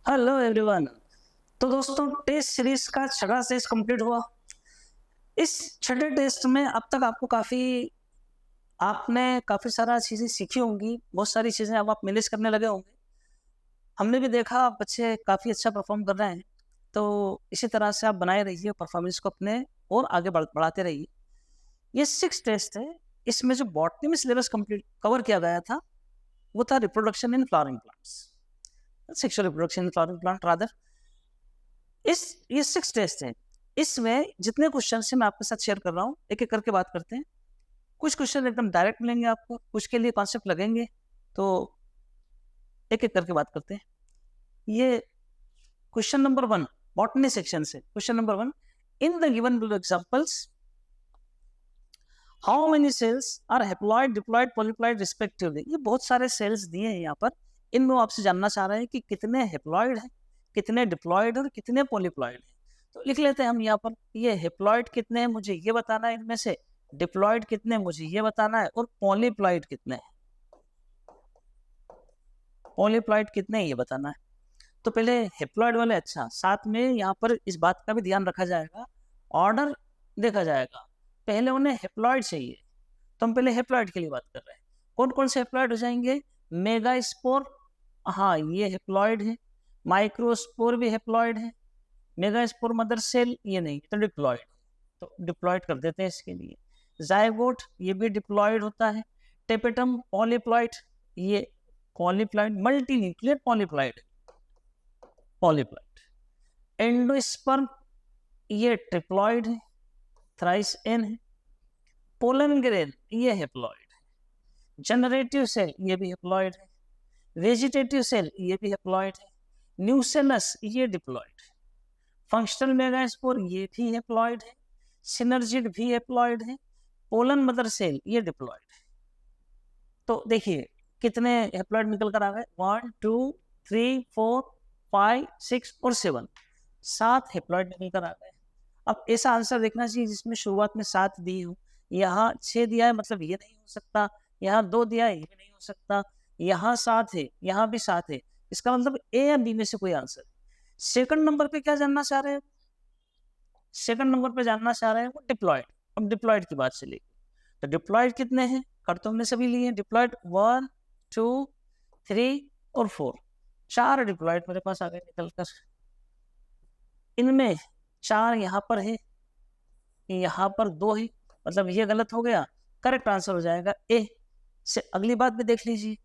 Hello everyone. तो दोस्तों, test series का छठा टेस्ट कंप्लीट हुआ। इस छठे टेस्ट में अब तक आपने काफी सारा चीजें सीखी होंगी, बहुत सारी चीजें अब आप मैनेज करने लगे होंगे। हमने भी देखा बच्चे काफी अच्छा परफॉर्म कर रहे हैं। तो इसी तरह से आप बनाए रहिए परफॉर्मेंस को अपने, और आगे बढ़ाते रहिए। ये सिक्स टेस्ट है। इसमें जो बॉटनी में सिलेबस कंप्लीट कवर किया गया था वो था reproduction in flowering plants, sexual reproduction in flowering plant rather. ये सिक्स टेस्ट है। इसमें जितने क्वेश्चन है मैं आपके साथ शेयर कर रहा हूँ, एक एक करके बात करते हैं। कुछ क्वेश्चन एकदम डायरेक्ट मिलेंगे आपको, कुछ के लिए कॉन्सेप्ट लगेंगे। तो एक एक करके बात करते हैं। ये question number one, botany section से question number one. In the given below examples, how many cells are haploid, diploid, polyploid respectively. ये बहुत सारे सेल्स दिए हैं यहाँ पर। इनमें आपसे जानना चाह रहे हैं कि कितने हैप्लॉइड हैं, कितने डिप्लॉइड और कितने पॉलीप्लॉइड हैं। तो लिख लेते हैं हम यहाँ पर। ये हैप्लॉइड कितने हैं मुझे ये बताना है इनमें से, डिप्लॉइड कितने मुझे ये बताना है, और पॉलीप्लॉइड कितने हैं, पॉलीप्लॉइड कितने हैं ये बताना है। तो पहले हैप्लॉइड वाले, अच्छा साथ में यहाँ पर इस बात का भी ध्यान रखा जाएगा, ऑर्डर देखा जाएगा। पहले उन्हें हैप्लॉइड चाहिए, तो हम पहले हैप्लॉइड के लिए बात कर रहे हैं। कौन कौन से हैप्लॉइड हो जाएंगे? मेगास्पोर, हाँ ये हैप्लॉइड है। माइक्रोस्पोर भी हैप्लॉइड है। मेगास्पोर मदर सेल ये नहीं, तो डिप्लॉइड, तो डिप्लॉइड कर देते हैं इसके लिए। जायगोट ये भी डिप्लॉइड होता है। टेपेटम पॉलीप्लॉइड, ये polyploid, multi nuclear polyploid, polyploid. Endosperm ये ट्रिप्लॉइड है, थ्राइस एन है। पोलन ग्रेन ये हैप्लॉइड है। जनरेटिव सेल ये भी हैप्लॉइड है। वेजिटेटिव सेल ये भी हैप्लॉइड है। न्यूसेलस ये डिप्लॉइड है। फंक्शनल मेगास्पोर ये भी हैप्लॉइड है। सिनर्जिड भी हैप्लॉइड है। पोलन मदर सेल ये डिप्लॉइड है। तो देखिए कितने हैप्लॉइड निकल कर आ गए, 1 2 3 4 5 6 और 7, 7 हैप्लॉइड निकल कर आ गए। अब ऐसा आंसर देखना चाहिए जिसमें शुरुआत में 7 दी हो। यहाँ 6 दिया है, मतलब ये नहीं हो सकता। यहाँ 2 दिया है, ये भी नहीं हो सकता। यहाँ 7 है, यहाँ भी 7 है। इसका मतलब ए या बी में से कोई आंसर। सेकंड नंबर पे क्या जानना चाह रहे हैं? सेकंड नंबर पे जानना चाह रहे हैं वो डिप्लॉयड। अब डिप्लॉयड की बात चलेगी। तो डिप्लॉयड कितने हैं? कर तो हमने सभी लिए। डिप्लॉयड 1 2 3 और 4, 4 डिप्लॉयड मेरे पास आ गए निकल कर। इनमें 4 यहाँ पर है, यहाँ पर 2 है, मतलब ये गलत हो गया। करेक्ट आंसर हो जाएगा ए। से अगली बात भी देख लीजिए,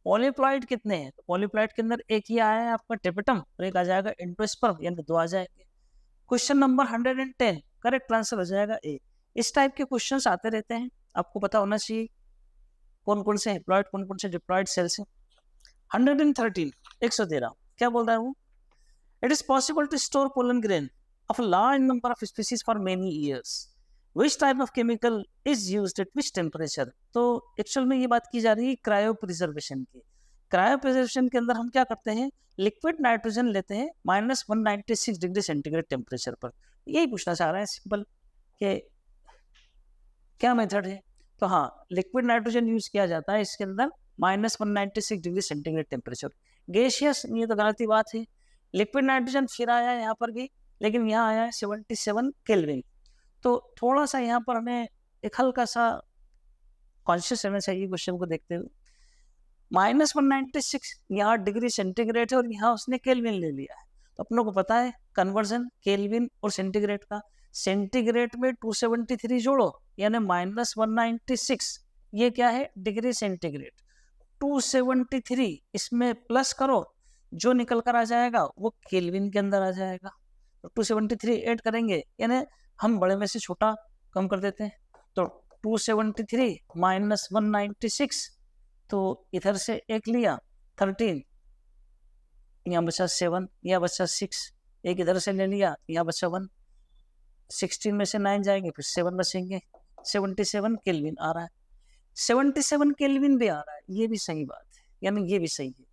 पॉलीप्लॉइड कितने हैं? तो पॉलीप्लॉइड के अंदर एक ही आया है आपका टेपेटम, और एक आ जाएगा एंडोस्पर्म, यानी 2 आ जाएंगे। क्वेश्चन नंबर 110, करेक्ट आंसर हो जाएगा ए। इस टाइप के क्वेश्चंस आते रहते हैं, आपको पता होना चाहिए कौन कौन से हैप्लॉइड, कौन कौन से डिप्लॉइड सेल्स हैं। 113, 113 क्या बोल रहा है वो? It is possible to store pollen grain of a large number of species for many years. Which type of chemical is used at which temperature? तो एक्चुअल में ये बात की जा रही है क्रायो प्रिजर्वेशन की। क्रायो प्रिजर्वेशन के अंदर हम क्या करते हैं, लिक्विड नाइट्रोजन लेते हैं -196 डिग्री सेंटीग्रेड टेम्परेचर पर। यही पूछना चाह रहे हैं सिंपल, कि क्या मेथड है। तो हाँ, लिक्विड नाइट्रोजन यूज किया जाता है इसके अंदर -196 डिग्री सेंटीग्रेड टेम्परेचर। गैसियस ये तो गलत ही बात है। लिक्विड नाइट्रोजन फिर आया है यहाँ पर भी, लेकिन यहाँ आया है 77 केल्विन। तो थोड़ा सा यहाँ पर हमें एक हल्का सा कॉन्शियस रहना चाहिए क्वेश्चन को देखते हुए। -196 यहाँ डिग्री सेंटीग्रेड है, और यहाँ उसने केल्विन ले लिया है। तो अपनों को पता है कन्वर्जन केल्विन और सेंटीग्रेड का। सेंटीग्रेड में 273 जोड़ो, यानी -196, ये क्या है डिग्री सेंटीग्रेड। 273 इसमें प्लस करो, जो निकल कर आ जाएगा वो केल्विन के अंदर आ जाएगा। तो 273 ऐड करेंगे, यानी हम बड़े में से छोटा कम कर देते हैं। तो 273 -196, तो इधर से एक लिया 13, यहाँ बचा 7, यहाँ बचा 6, एक इधर से ले लिया, यहाँ बचा 1, 16 में से 9 जाएंगे, फिर 7 बचेंगे। 77 केल्विन आ रहा है। 77 केल्विन भी आ रहा है, ये भी सही बात है, यानी ये भी सही है।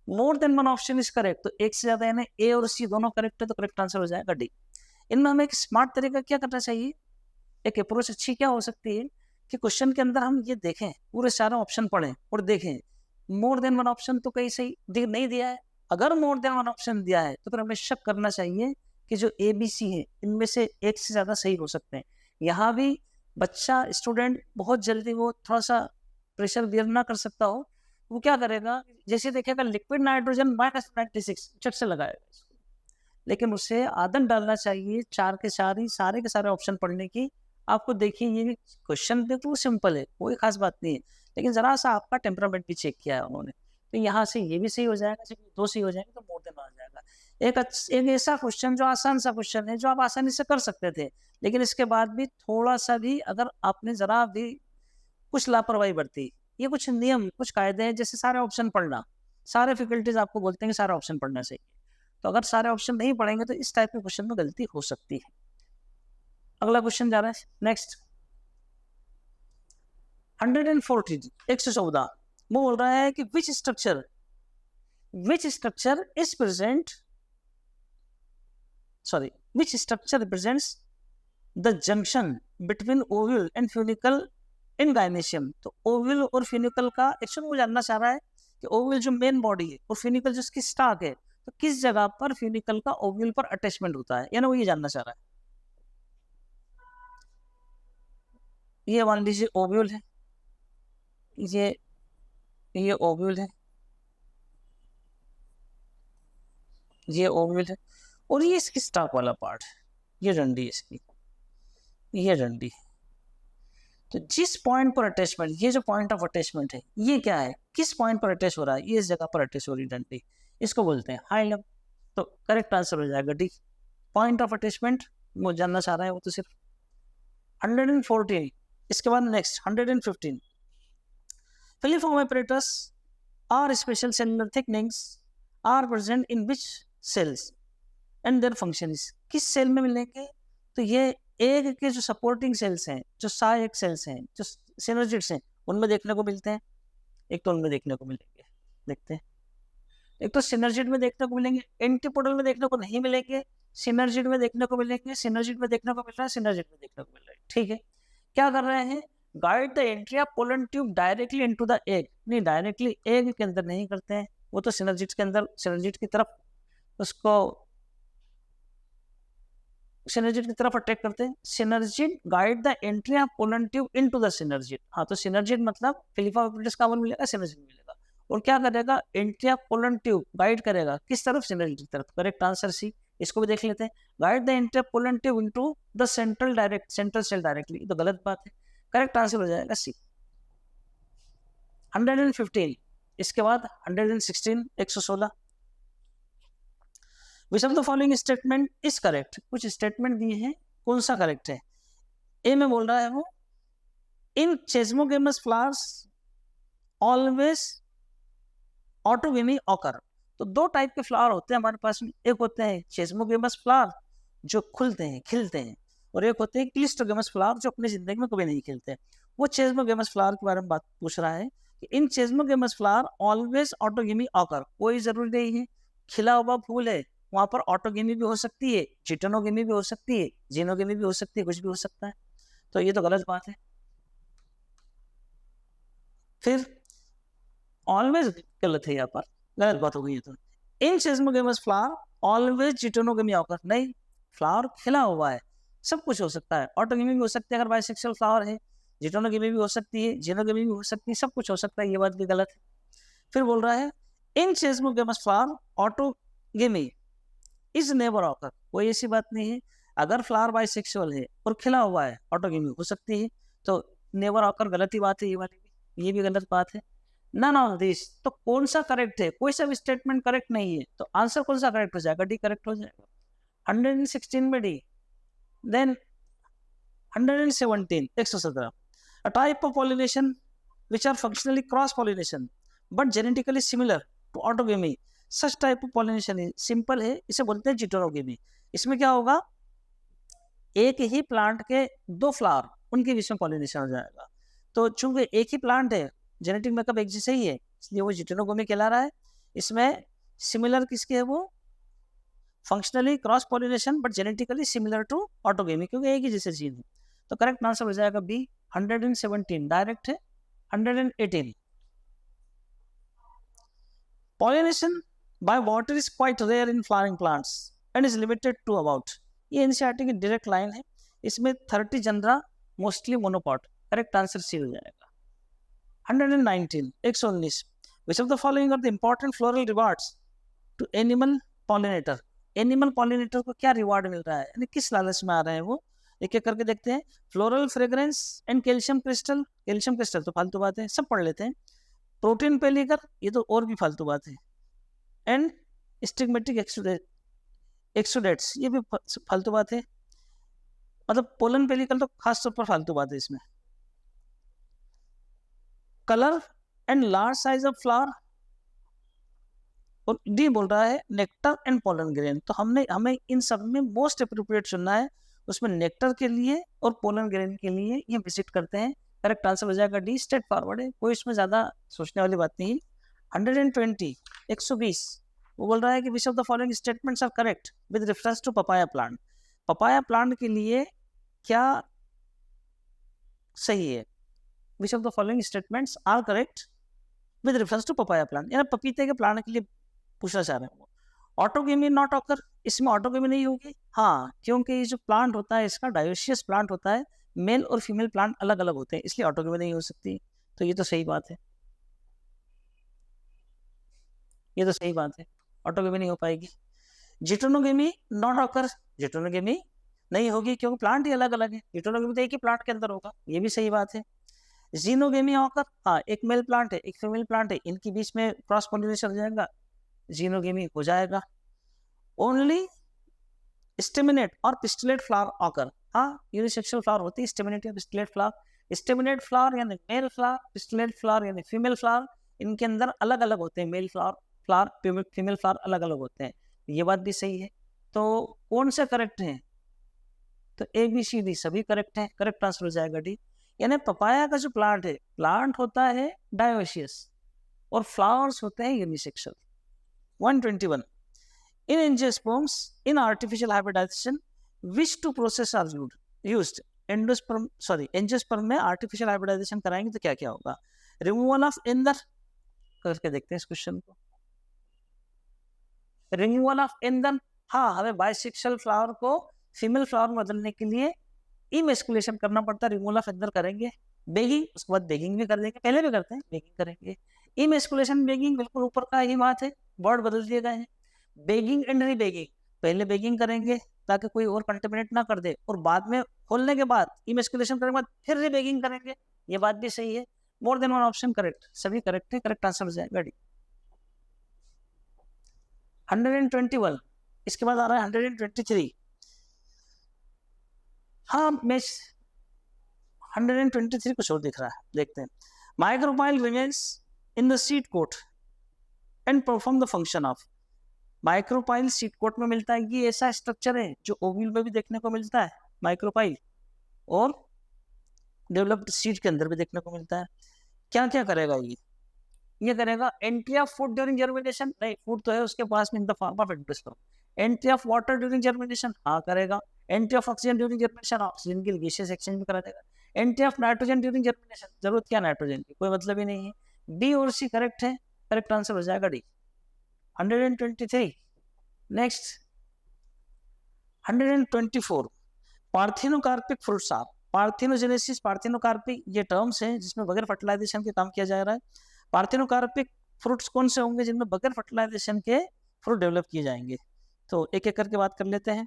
मोर than one option is correct, तो एक से ज्यादा यानी ए और सी दोनों करेक्ट है, तो करेक्ट आंसर हो जाएगा डी। इनमें हमें एक स्मार्ट तरीका क्या करना चाहिए, एक अप्रोच अच्छी क्या हो सकती है कि क्वेश्चन के अंदर हम ये देखें, पूरे सारे ऑप्शन पढ़ें और देखें मोर देन वन ऑप्शन तो कहीं सही नहीं दिया है, अगर मोर देन वन ऑप्शन दिया है तो फिर हमें शक करना चाहिए कि जो ए बी सी है इनमें से एक से ज़्यादा सही हो सकते हैं। यहाँ भी बच्चा स्टूडेंट बहुत जल्दी वो थोड़ा सा प्रेशर बियर ना कर सकता हो, वो क्या करेगा, जैसे देखेगा लिक्विड नाइट्रोजन -96 चट से लगाएगा इसको। लेकिन उसे आदत डालना चाहिए 4 के 4 ही सारे के सारे ऑप्शन पढ़ने की। आपको देखिए ये क्वेश्चन बिल्कुल सिंपल है, कोई खास बात नहीं है, लेकिन ज़रा सा आपका टेम्परामेंट भी चेक किया है उन्होंने। तो यहाँ से ये भी सही हो जाएगा, जब 2 सही हो जाएंगे तो मोर देन आ जाएगा। एक ऐसा क्वेश्चन जो आसान सा क्वेश्चन है, जो आप आसानी से कर सकते थे, लेकिन इसके बाद भी थोड़ा-सा भी अगर आपने ज़रा भी कुछ लापरवाही बरती, ये कुछ नियम, कुछ कायदे हैं, जैसे सारे ऑप्शन पढ़ना, सारे फैकल्टीज़ आपको बोलते हैं कि सारे ऑप्शन पढ़ना चाहिए। तो अगर सारे ऑप्शन नहीं पढ़ेंगे तो इस टाइप के क्वेश्चन में गलती हो सकती है। अगला क्वेश्चन जा रहा है नेक्स्ट 114 114 वो बोल रहा है कि which structure is present which structure represents the junction between ovule and funicle in gynoecium। तो ओव्यूल और फ्यूनिकल का एक्चुअली वो जानना चाह रहा है कि ओव्यूल जो मेन बॉडी है और फ्यूनिकल जो उसकी स्टाक है, तो किस जगह पर फ्यूनिकल का ओव्यूल पर अटैचमेंट होता है, यानी वो ये जानना चाह रहा है। ये मान लीजिए ओव्यूल है, ये ओव्यूल है, ये ओव्यूल है, और ये इसकी स्टाक वाला पार्ट है, ये डंडी है इसकी, ये डंडी। तो जिस पॉइंट पर अटैचमेंट, ये जो पॉइंट ऑफ अटैचमेंट है, ये क्या है, किस पॉइंट पर अटैच हो रहा है, ये इस जगह पर अटैच हो रही डंडी, इसको बोलते हैं हाइलम। तो करेक्ट आंसर हो जाएगा डी, पॉइंट ऑफ अटैचमेंट वो जानना चाह रहा है वो तो सिर्फ। 114 इसके बाद next 115 filiform apparatus or special cellular thicknings are present in which cells and their function is। किस सेल में मिलेंगे, तो ये एग के जो सपोर्टिंग सेल्स हैं, जो सहायक सेल्स हैं, जो सिनर्जिड्स हैं, उनमें देखने को मिलते हैं। एक तो उनमें देखने को मिलेंगे, देखते हैं, एक तो सिनर्जिड में देखने को मिलेंगे, एंटीपोडल में देखने को नहीं मिलेंगे, सिनर्जिड में देखने को मिलेंगे, सिनर्जिड में देखने को मिल रहा है, सिनर्जिड में देखने को मिल रहा है। ठीक है, क्या कर रहे हैं, guide the entry of pollen tube directly into the egg. नहीं, डायरेक्टली एग के अंदर नहीं करते हैं, वो तो सिनर्जिड के अंदर, सिनर्जिड की तरफ उसको, सिनर्जिड की तरफ अटैक करते हैं। Synergid guide the entry of pollen tube into the synergid. हाँ, तो सिनर्जिड मतलब फिलिफॉर्म एपरेटस कॉमन मिलेगा, सिनर्जिड मिलेगा, और क्या करेगा, entry of pollen tube guide करेगा किस तरफ, सिनर्जिड की तरफ। Correct answer C. इसको भी देख लेते हैं, guide the entry of pollen tube into the central cell directly, तो गलत बात है। करेक्ट आंसर हो जाएगा सी। 115 इसके बाद 116 116 विच of the following statement is correct. कुछ स्टेटमेंट दिए हैं, कौन सा करेक्ट है। ए में बोल रहा है वो, in chasmogamous flowers always autogamy occur. तो दो टाइप के फ्लावर होते हैं हमारे पास में, एक होते हैं चेस्मोगेमस फ्लावर जो खुलते हैं, खिलते हैं, और एक होते हैं क्लिस्टोगेमस फ्लावर जो अपनी जिंदगी में कभी नहीं खिलते। वो चेस्मोगेमस फ्लावर के बारे में बात पूछ रहा है कि in chasmogamous flower always autogamy occur. कोई जरूरी नहीं है, खिला हुआ फूल है वहां पर ऑटोगेमी भी हो सकती है, चिटोनोगेमी भी हो सकती है, जीनोगेमी भी हो सकती है, कुछ भी हो सकता है। तो ये तो गलत बात है। फिर ऑलवेज गलत है, यहाँ पर गलत बात हो गई है। तो इन चेस्मोगेमस फ्लावर ऑलवेज चिटोनोगेमी ऑकर, नहीं, फ्लावर खिला हुआ है, सब कुछ हो सकता है। ऑटोगेमी भी हो सकती है अगर बाइसेक्सुअल फ्लावर है, जिटोनोगेमी भी हो सकती है, जीनोगेमी भी हो सकती है, सब कुछ हो सकता है, ये बात भी गलत है। फिर बोल रहा है in chasmogamous flower autogamy is never occur. कोई ऐसी बात नहीं है, अगर फ्लावर बाइसेक्सुअल है और खिला हुआ है ऑटोगेमी हो सकती है, तो नेवर ऑकर गलत ही बात है, ये वाली भी, ये भी गलत बात है। नन ऑफ दिस, तो कौन सा करेक्ट है, कोई सा भी स्टेटमेंट करेक्ट नहीं है, तो आंसर कौन सा करेक्ट हो जाएगा, डी करेक्ट हो जाएगा। 116 में D. Then 117 117 a type of pollination which are functionally cross pollination but genetically similar to autogamy, such type of pollination is simple है, इसे बोलते हैं जिटोनोगेमी। इसमें क्या होगा, एक ही प्लांट के दो फ्लावर, उनके बीच में पॉलिनेशन हो जाएगा। तो चूंकि एक ही प्लांट है, जेनेटिक मेकअप एक जैसे ही है, इसलिए वो जिटोनोगेमी कहला रहा है। इसमें सिमिलर किसके है, वो functionally cross pollination but genetically similar to autogamy, क्योंकि एक ही जैसे जीन है। तो करेक्ट आंसर हो जाएगा बी 117, डायरेक्ट है 118। Pollination by water is quite rare in flowering plants and is limited to about, ये एनसीईआरटी की डायरेक्ट लाइन है, इसमें 30 genera mostly monocots, correct answer C हो जाएगा। 119 119 which of the following are the important floral rewards to animal pollinator, animal pollinator को क्या reward मिल रहा है, यानी किस लालच में आ रहे हैं वो, एक एक करके देखते हैं। Floral fragrance and calcium crystal, calcium crystal तो फालतू बात है, सब पढ़ लेते हैं। प्रोटीन पेलिकर, ये तो और भी फालतू बात है। एंड स्टिग्मेटिक एक्सुडेट्स, ये भी फालतू बात है, मतलब पोलन पेलिकल तो खास तौर पर फालतू बात है इसमें। Colour and large size of flower, और डी बोल रहा है नेक्टर एंड पोलन ग्रेन, तो हमें इन सब में मोस्ट अप्रोप्रिएट चुनना है, उसमें नेक्टर के लिए और पोलन ग्रेन के लिए ये विजिट करते हैं, करेक्ट आंसर हो जाएगा डी, स्ट्रेट फॉरवर्ड है, कोई इसमें ज्यादा सोचने वाली बात नहीं। 120 120 वो बोल रहा है कि which of the following statements are correct with reference to papaya plant, papaya plant के लिए क्या सही है, which of the following statements are correct with reference to papaya plant, यानी पपीते के प्लांट के लिए पूछना चाह रहे हैं वो। ऑटोगेमी नॉट ऑकर, इसमें ऑटोगेमी नहीं होगी, हाँ क्योंकि ये जो प्लांट होता है इसका डायोशियस प्लांट होता है, मेल और फीमेल प्लांट अलग अलग होते हैं, इसलिए ऑटोगेमी नहीं हो सकती, तो ये तो सही बात है, ये तो सही बात है, ऑटोगेमी नहीं हो पाएगी। जिटोनोगेमी नॉट ऑकर, जिटोनोगेमी नहीं होगी क्योंकि प्लांट ही अलग अलग है, जिटोनोगेमी तो एक ही प्लांट के अंदर होगा, ये भी सही बात है। जीनोगेमी ऑकर, हाँ एक मेल प्लांट है एक फीमेल प्लांट है, इनके बीच में क्रॉस पॉलिनेशन हो जाएगा, जीनोगेमी हो जाएगा। ओनली स्टेमिनेट और पिस्टिलेट फ्लावर ऑकर, हाँ यूनिसेक्सुअल फ्लावर होती है स्टेमिनेट या पिस्टिलेट फ्लावर, स्टेमिनेट फ्लावर यानी मेल फ्लावर, पिस्टिलेट फ्लावर यानी फीमेल फ्लावर, इनके अंदर अलग अलग होते हैं, मेल फ्लावर फीमेल फ्लावर अलग अलग होते हैं, ये बात भी सही है। तो कौन से करेक्ट हैं, तो ए बी सी डी सभी करेक्ट हैं, करेक्ट आंसर हो जाएगा डी, यानी पपाया का जो प्लांट है, प्लांट होता है डायोशियस और फ्लावर्स होते हैं unisexual. 121 in angiosperms in artificial hybridization which two process are used, endosperm sorry angiosperm में आर्टिफिशियल हाइब्रिडाइजेशन कराएंगे तो क्या क्या होगा, रिमूवल ऑफ एंदर, करके देखते हैं इस क्वेश्चन को, रिमूवल ऑफ एंदर, हाँ हमें बाइसेक्सुअल फ्लावर को फीमेल फ्लावर में बदलने के लिए इमेस्कुलेशन करना पड़ता है, रिमूवल ऑफ एंदर करेंगे, बेगिंग उसके बाद बेगिंग भी कर देंगे, पहले भी करते हैं बेगिंग करेंगे, इमेस्कुलेशन बेगिंग बिल्कुल ऊपर का ही बात है, वर्ड बदल दिए गए हैं, बेगिंग एंड रीबेगिंग, पहले बेगिंग करेंगे ताकि कोई और कंटेमिनेट ना कर दे, और बाद में खोलने के बाद इमेस्कुलेशन करने के बाद फिर रीबेगिंग करेंगे, ये बात भी सही है, मोर देन वन ऑप्शन करेक्ट, सभी करेक्ट है, करेक्ट आंसर हो जाएगा डी। 121 इसके बाद आ रहा है 123, हाँ मैं 123 कुछ और दिख रहा है, देखते हैं। Micropyle remains in the seed coat and perform the function of, micropyle seed coat में मिलता है, ये ऐसा स्ट्रक्चर है जो ओव्यूल में भी देखने को मिलता है माइक्रोपाइल, और डेवलप्ड सीड के अंदर भी देखने को मिलता है। क्या क्या करेगा ये करेगा entry of food during germination, नहीं फूड तो है उसके पास में in the form of endosperm, entry of water during germination, हाँ करेगा, entry of oxygen during germination, oxygen की गैसियस एक्सचेंज भी करा देगा, entry of nitrogen during germination, जरूरत क्या नाइट्रोजन की, कोई मतलब ही नहीं है, डी और सी करेक्ट है, करेक्ट आंसर हो जाएगा D. 123 next 124 parthenocarpic fruits are, parthenogenesis parthenocarpic ये टर्म्स हैं जिसमें बगैर फर्टिलाइजेशन के काम किया जा रहा है, पार्थिनोकार्पिक फ्रूट्स कौन से होंगे जिनमें बगैर फर्टिलाइजेशन के फ्रूट डेवलप किए जाएंगे, तो एक एक करके बात कर लेते हैं।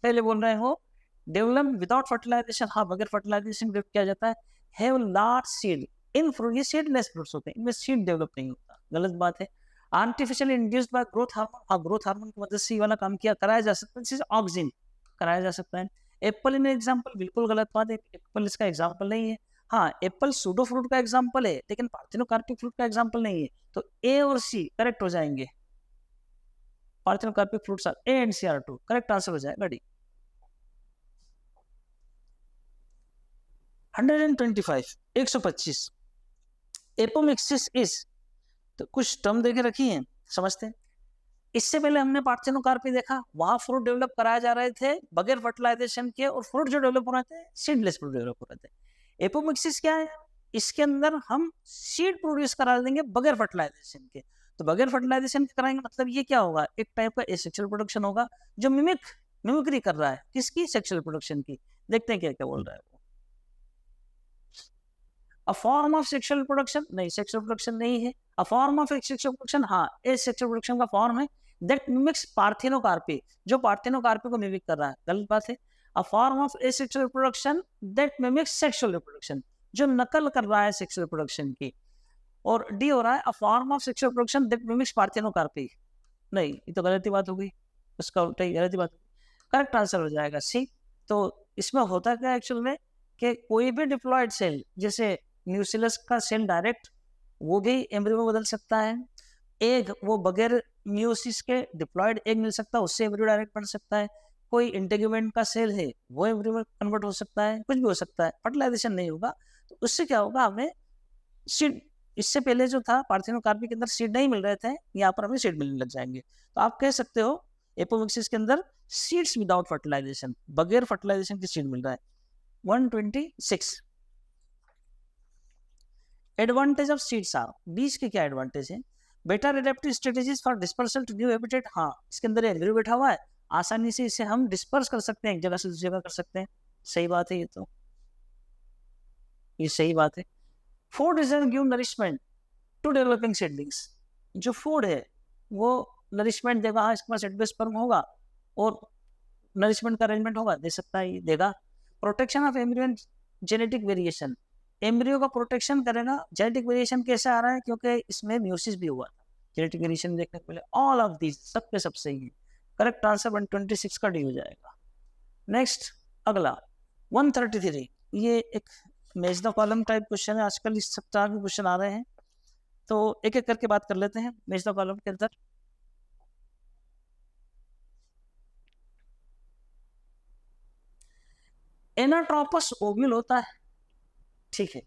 पहले बोल रहे हो डेवलप विदाउट फर्टिलाइजेशन, हाँ बगैर फर्टिलाइजेशन डेवलप किया जाता है, have large seed in fruit, ये सीडलेस फ्रूट्स होते हैं, इनमें सीड डेवलप नहीं होता, गलत बात है। Artificial induced by growth hormone, हाँ ग्रोथ हार्मोन की मदद से ये वाला काम किया कराया जा सकता है, ऑक्सिन कराया जा सकता है। एप्पल इन एग्जाम्पल, बिल्कुल गलत बात है, एप्पल इसका एग्जाम्पल नहीं है, हाँ एप्पल सूडो फ्रूट का एग्जाम्पल है लेकिन पार्थिनोकार्पिक फ्रूट का एग्जाम्पल नहीं है, तो ए और सी करेक्ट हो जाएंगे, parthenocarpic fruits are A and C are true, correct answer हो जाएगा डी। 125 125 एपोमिक्सिस इज, तो कुछ टर्म देके रखी हैं समझते हैं। इससे पहले हमने पार्थिनोकार्पी देखा, वहां फ्रूट डेवलप कराए जा रहे थे बगैर फर्टिलाइजेशन के, और फ्रूट जो डेवलप हो रहे थे सीडलेस फ्रूट डेवलप हो रहे थे। एपोमिक्सिस क्या है, इसके अंदर हम सीड प्रोड्यूस करा देंगे बगैर फर्टिलाइजेशन के। तो बगैर फर्टिलाइजेशन के कराएंगे मतलब ये क्या होगा, एक टाइप का एसेक्सुअल प्रोडक्शन होगा जो मिमिक्री कर रहा है किसकी, सेक्सुअल प्रोडक्शन की। देखते हैं क्या क्या बोल रहा है वो। A form of sexual production, नहीं सेक्सुअल प्रोडक्शन नहीं है। A form of sexual production, हाँ एसेक्सुअल प्रोडक्शन का फॉर्म है। दैट मिमिक्स पार्थिनोकार्पी, जो पार्थिनोकार्पी को मिमिक कर रहा है, गलत बात है। A form of asexual production that mimics sexual reproduction, जो नकल कर रहा है सेक्सुअल प्रोडक्शन की। और डी हो रहा है a form of sexual production that mimics parthenocarpy. नहीं ये तो गलत ही बात हो गई, उसका उल्टा ही गलत ही बात हो गई। करेक्ट आंसर हो जाएगा सी। तो इसमें होता क्या एक्चुअल में कि कोई भी डिप्लॉयड सेल, जैसे न्यूक्लियस का सेल डायरेक्ट, वो भी एम्ब्रियो में बदल सकता है। एग, वो बगैर म्यूसिस के डिप्लॉयड एग मिल सकता है, उससे एम्ब्रियो डायरेक्ट बन सकता है। कोई इंटीग्यूमेंट का सेल है वो एम्ब्रियो में कन्वर्ट हो सकता है, कुछ भी हो सकता है, फर्टिलाइजेशन नहीं होगा। तो उससे क्या होगा, हमें सीड, इससे पहले जो था पार्थिनोकार्पी के अंदर सीड नहीं मिल रहे थे, यहाँ पर हमें सीड मिलने लग जाएंगे। तो आप कह सकते हो एपोमिक्सिस के अंदर सीड्स विदाउट फर्टिलाइजेशन, बगैर फर्टिलाइजेशन की सीड मिल रहा है। 126 एडवांटेज ऑफ सीड्स आर, बीज के क्या एडवांटेज है। Better adaptive strategies for dispersal to new habitat, हाँ इसके अंदर एम्ब्रियो बैठा हुआ है, आसानी से इसे हम डिस्पर्स कर सकते हैं, एक जगह से दूसरी जगह कर सकते हैं। सही बात है, ये तो ये सही बात है। Food is give nourishment to developing seedlings, जो फूड है वो नरिशमेंट देगा, हाँ इसके पास एंडोस्पर्म होगा और नरिशमेंट का अरेंजमेंट होगा, दे सकता है, देगा। Protection of embryo genetic variation, embryo का प्रोटेक्शन करेगा। जेनेटिक वेरिएशन कैसे आ रहा है, क्योंकि इसमें म्यूसिस भी हुआ था, जेनेटिक वेरिएशन देखने को मिले। ऑल ऑफ दीज, सब के सब सही है। करेक्ट आंसर 126 का डी हो जाएगा। नेक्स्ट अगला 133, ये एक match the column type question है, आजकल इस सप्ताह के क्वेश्चन आ रहे हैं, तो एक एक करके बात कर लेते हैं। मैच द कॉलम के अंदर एनाट्रोपस ओव्यूल होता है, ठीक है।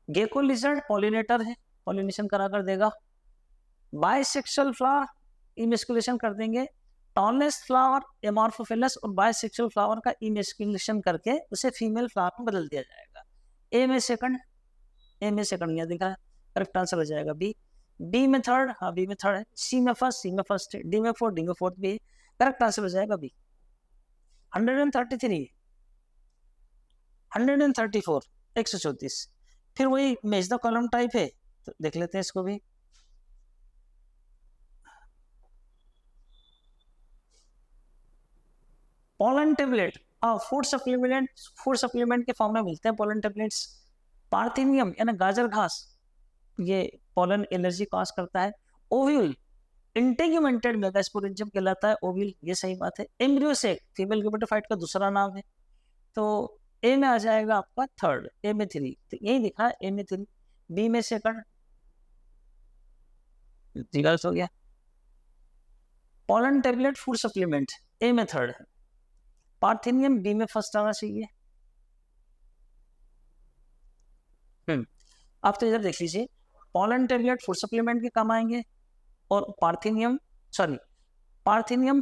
गेको लिजर्ड पॉलिनेटर है, पॉलिनेशन करा कर देगा। बाइसेक्सुअल फ्लावर इमेस्कुलेशन कर देंगे। टॉलेस्ट फ्लावर एमॉर्फोफिलस और बाइसेक्सुअल फ्लावर का इमेस्कुलेशन करके उसे फीमेल फ्लावर में बदल दिया जाएगा। ए में सेकंड, ए में सेकंड यहाँ दिख रहा है, करेक्ट आंसर हो जाएगा बी। बी में थर्ड, हाँ बी में थर्ड है। सी में फर्स्ट, सी में फर्स्ट है। डी में फोर्थ, डी में फोर्थ भी है, करेक्ट आंसर हो जाएगा बी। 133 134 134, फिर वही मैच द कॉलम टाइप है, तो देख लेते हैं इसको भी। Pollen tablet, food supplement, food supplement के फॉर्म में मिलते हैं पोलन टेबलेट्स। पार्थिनियम यानी गाजर घास, ये पोलन एलर्जी कॉज करता है। ओव्यूल इंटेग्यूमेंटेड मेगास्पोरेंजियम कहलाता है ओव्यूल, ये सही बात है। एम्ब्रियो सेक फीमेल गेमेटोफाइट का दूसरा नाम है। तो ए में आ जाएगा आपका थर्ड, ए में 3, तो यही दिखा ए में 3। बी में सेकंड, गलत हो गया। पोलन टेबलेट फूड सप्लीमेंट ए में थर्ड है। पार्थिनियम बी में फर्स्ट आना चाहिए। आप तो इधर देख लीजिए, पोलन टेबलेट फूड सप्लीमेंट के काम आएंगे, और पार्थिनियम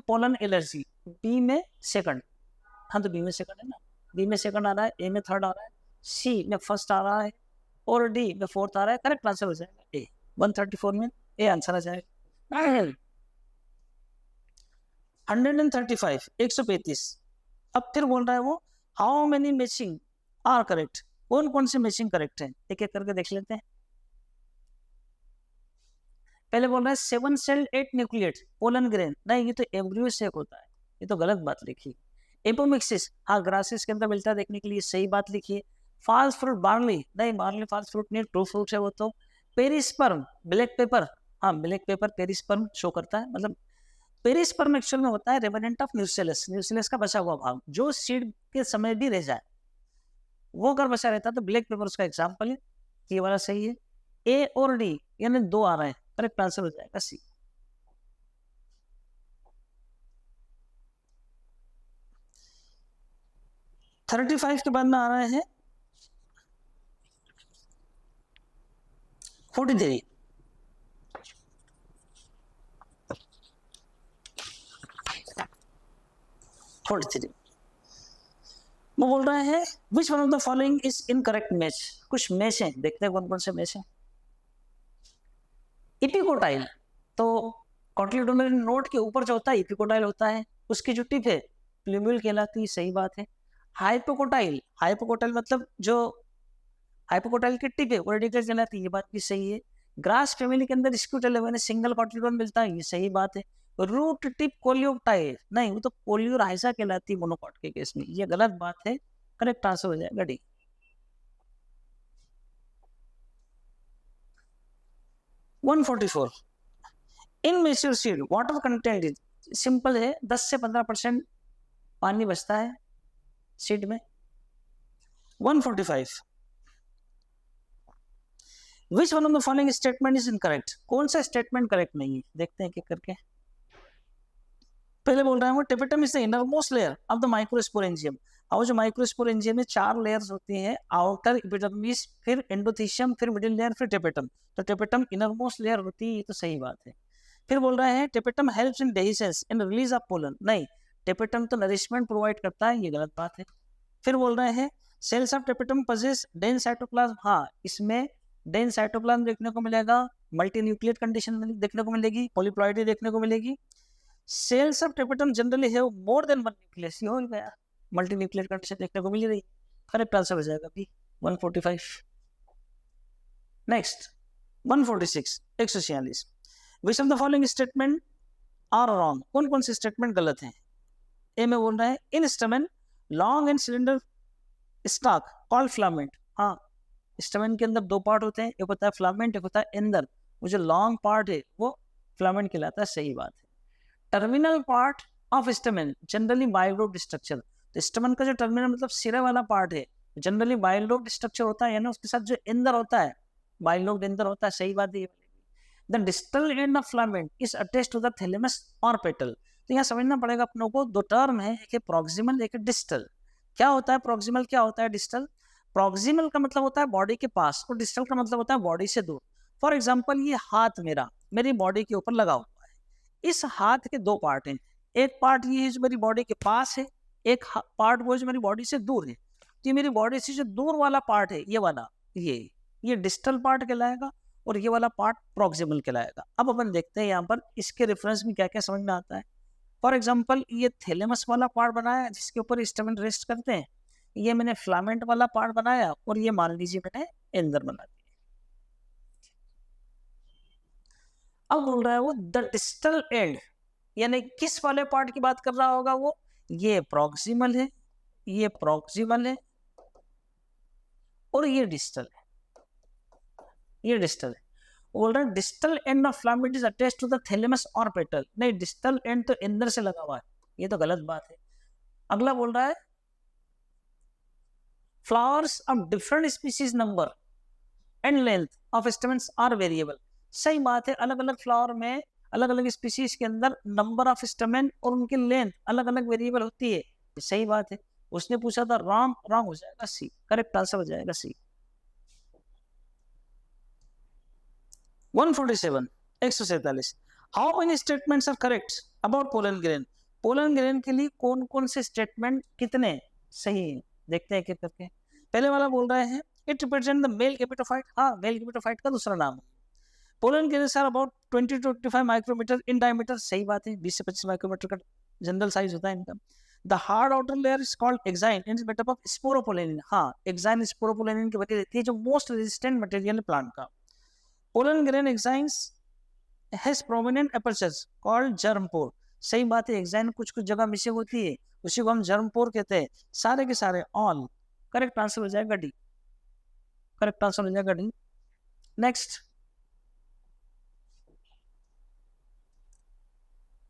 पोलन एलर्जी बी में सेकंड, हाँ तो बी में सेकंड है ना, बी में सेकंड आ रहा है, ए में थर्ड आ रहा है, सी में फर्स्ट आ रहा है, और डी में फोर्थ आ रहा है, करेक्ट आंसर हो जाएगा ए। 134 में ए आंसर आ जाएगा। 135 135, अब फिर बोल रहा है वो how many matching are correct, कौन कौन से मैचिंग करेक्ट है, एक एक करके देख लेते हैं। पहले बोल रहा है 7 सेल 8 न्यूक्लिएट पोलन ग्रेन, नहीं ये तो एम्ब्रियो सेक होता है, ये तो गलत बात लिखी। एपोमिक्सिस, हाँ ग्रासेस के अंदर मिलता है, देखने के लिए सही बात लिखी है। फॉल्स फ्रूट बार्ली, नहीं बार्ली फॉल्स फ्रूट नहीं, ट्रू फ्रूट है वो तो। पेरिस्पर्म ब्लैक पेपर, हाँ ब्लैक पेपर पेरिस्पर्म शो करता है, मतलब पेरिस्पर्म एक्चुअल में होता है रेमिनेंट ऑफ न्यूक्लियस, न्यूक्लियस का बचा हुआ भाग जो सीड के समय भी रह जाए, वो अगर बचा रहता है तो ब्लैक पेपर उसका एग्जाम्पल है, ये वाला सही है। ए और डी यानी 2 आ रहे हैं, करेक्ट आंसर हो जाएगा सी। थर्टी 35 के बाद में आ रहे हैं 43 43 वो बोल रहा है which one of the following is incorrect match. कुछ मैच है, देखते हैं कौन कौन से मैच है। इपिकोटाइल, तो कॉटिलिडोनरी नोड के ऊपर जो होता है इपिकोटाइल होता है, उसकी जो टिप है प्लूम्यूल कहलाती है, सही बात है। हाइपोकोटाइल, हाइपोकोटाइल मतलब जो हाइपोकोटाइल की टिप है वो रेडिकल कहलाती है, ये बात भी सही है। ग्रास फैमिली के अंदर स्क्यूटल है, सिंगल कॉटिलिडोन मिलता है, ये सही बात है। रूट टिप कोलियोप्टाइल, नहीं वो तो कोलियोराइजा कहलाती है मोनोकॉट के केस में, ये गलत बात है। करेक्ट आंसर हो जाएगा D. 144 in mature seed water content is, simple है, 10 से 15% पानी बचता है सीड में। 145 which one of the following statement is incorrect, कौन सा स्टेटमेंट करेक्ट नहीं है, देखते हैं क्या करके। पहले बोल रहा है वो tapetum is the innermost layer of the microsporangium. और जो माइक्रोस्पोरेंजियम में 4 लेयर्स होती हैं, आउटर एपिडर्मिस, फिर एंडोथीशियम, फिर मिडिल लेयर, फिर टेपेटम। तो टेपेटम इनरमोस्ट लेयर होती है, ये तो सही बात है। फिर बोल रहा है tapetum helps in dehiscence in release of pollen, नहीं टेपेटम तो नरिशमेंट प्रोवाइड करता है, ये गलत बात है। फिर बोल रहे हैं cells of tapetum possess dense cytoplasm, हाँ इसमें डेंस साइटोप्लाज्म देखने को मिलेगा, मल्टी न्यूक्लिएट कंडीशन देखने को मिलेगी, पॉलीप्लॉइडी देखने को मिलेगी। Cells of tapetum generally have more than one nucleus, ये हो गया, मल्टी न्यूक्लिएट कंडीशन देखने को मिल रही। करेक्ट आंसर हो जाएगा B 145। Next 146 146 which of the following statement are wrong, कौन कौन से स्टेटमेंट गलत हैं। ए में बोल रहा है in stamen long and cylinder stalk called filament, हाँ स्टमन के अंदर 2 पार्ट होते हैं, एक होता है फिलामेंट, एक होता है एंदर, वो जो लॉन्ग पार्ट है वो फिलामेंट कहलाता है, सही बात है। Terminal part of stamen generally bilobed structure, तो स्टमन का जो टर्मिनल मतलब सिरे वाला पार्ट है जनरली बाइलोब्ड स्ट्रक्चर होता है ना, उसके साथ जो एंदर होता है बाइलोब्ड एंदर होता है, सही बात है। The distal end of filament is attached to the thalamus और पेटल, तो यहाँ समझना पड़ेगा अपनों को, 2 टर्म है, एक है प्रॉक्सिमल एक है डिस्टल। क्या होता है प्रॉक्सिमल, क्या होता है डिस्टल। प्रॉक्सिमल का मतलब होता है बॉडी के पास और डिस्टल का मतलब होता है बॉडी से दूर। फॉर एग्जाम्पल ये हाथ मेरा मेरी बॉडी के ऊपर लगा हुआ है, इस हाथ के 2 पार्ट हैं, एक पार्ट ये है जो मेरी बॉडी के पास है, एक पार्ट वो जो मेरी बॉडी से दूर है। तो ये मेरी बॉडी से जो दूर वाला पार्ट है ये वाला, ये डिस्टल पार्ट कहलाएगा और ये वाला पार्ट प्रॉक्सिमल कहलाएगा। अब अपन देखते हैं यहाँ पर इसके रेफरेंस में क्या क्या समझ में आता है। फॉर एग्जाम्पल ये थैलेमस वाला पार्ट बनाया जिसके ऊपर स्टमन रेस्ट करते हैं, ये मैंने फिलामेंट वाला पार्ट बनाया और ये मान लीजिए मैंने एंदर बना दिया। अब बोल रहा है वो द डिस्टल एंड, यानी किस वाले पार्ट की बात कर रहा होगा वो, ये प्रॉक्सिमल है, ये प्रॉक्सिमल है और ये डिस्टल है, ये डिस्टल है। बोल रहा है distal end of filament is attached to the thalamus और पेटल, नहीं डिस्टल एंड तो एंदर से लगा हुआ है, ये तो गलत बात है। अगला बोल रहा है flowers of different species number and length of stamens are variable, सही बात है, अलग अलग फ्लावर में अलग अलग स्पीसीज के अंदर नंबर ऑफ स्टेमन और उनकी लेंथ अलग अलग वेरिएबल होती है, सही बात है। उसने पूछा था रॉन्ग, रॉन्ग हो जाएगा सी, करेक्ट आंसर हो जाएगा C. 147 147 how many statements are correct about pollen grain, pollen grain के लिए कौन कौन से स्टेटमेंट कितने सही है, देखते हैं क्या करके। पहले वाला बोल रहे हैं it represent the male gametophyte, हाँ मेल कैपिटोफाइट का दूसरा नाम है। Pollen grains are about 20 to 25 micrometre in diameter, सही बात है, 20 से 25 माइक्रोमीटर का जनरल साइज होता है इनका। The hard outer layer is called exine and is made up of sporopollenin, हाँ एक्साइन स्पोरोपोलेनिन की बनी रहती है जो मोस्ट रेजिस्टेंट मटेरियल है प्लांट का। Pollen grain exines has prominent apertures called germ pore, सही बात है, एक्साइन कुछ कुछ जगह मिसिंग होती है, उसी को हम जर्म पोर कहते हैं, सारे के सारे ऑल। करेक्ट आंसर हो जाएगा डी, करेक्ट आंसर हो जाएगा डी। नेक्स्ट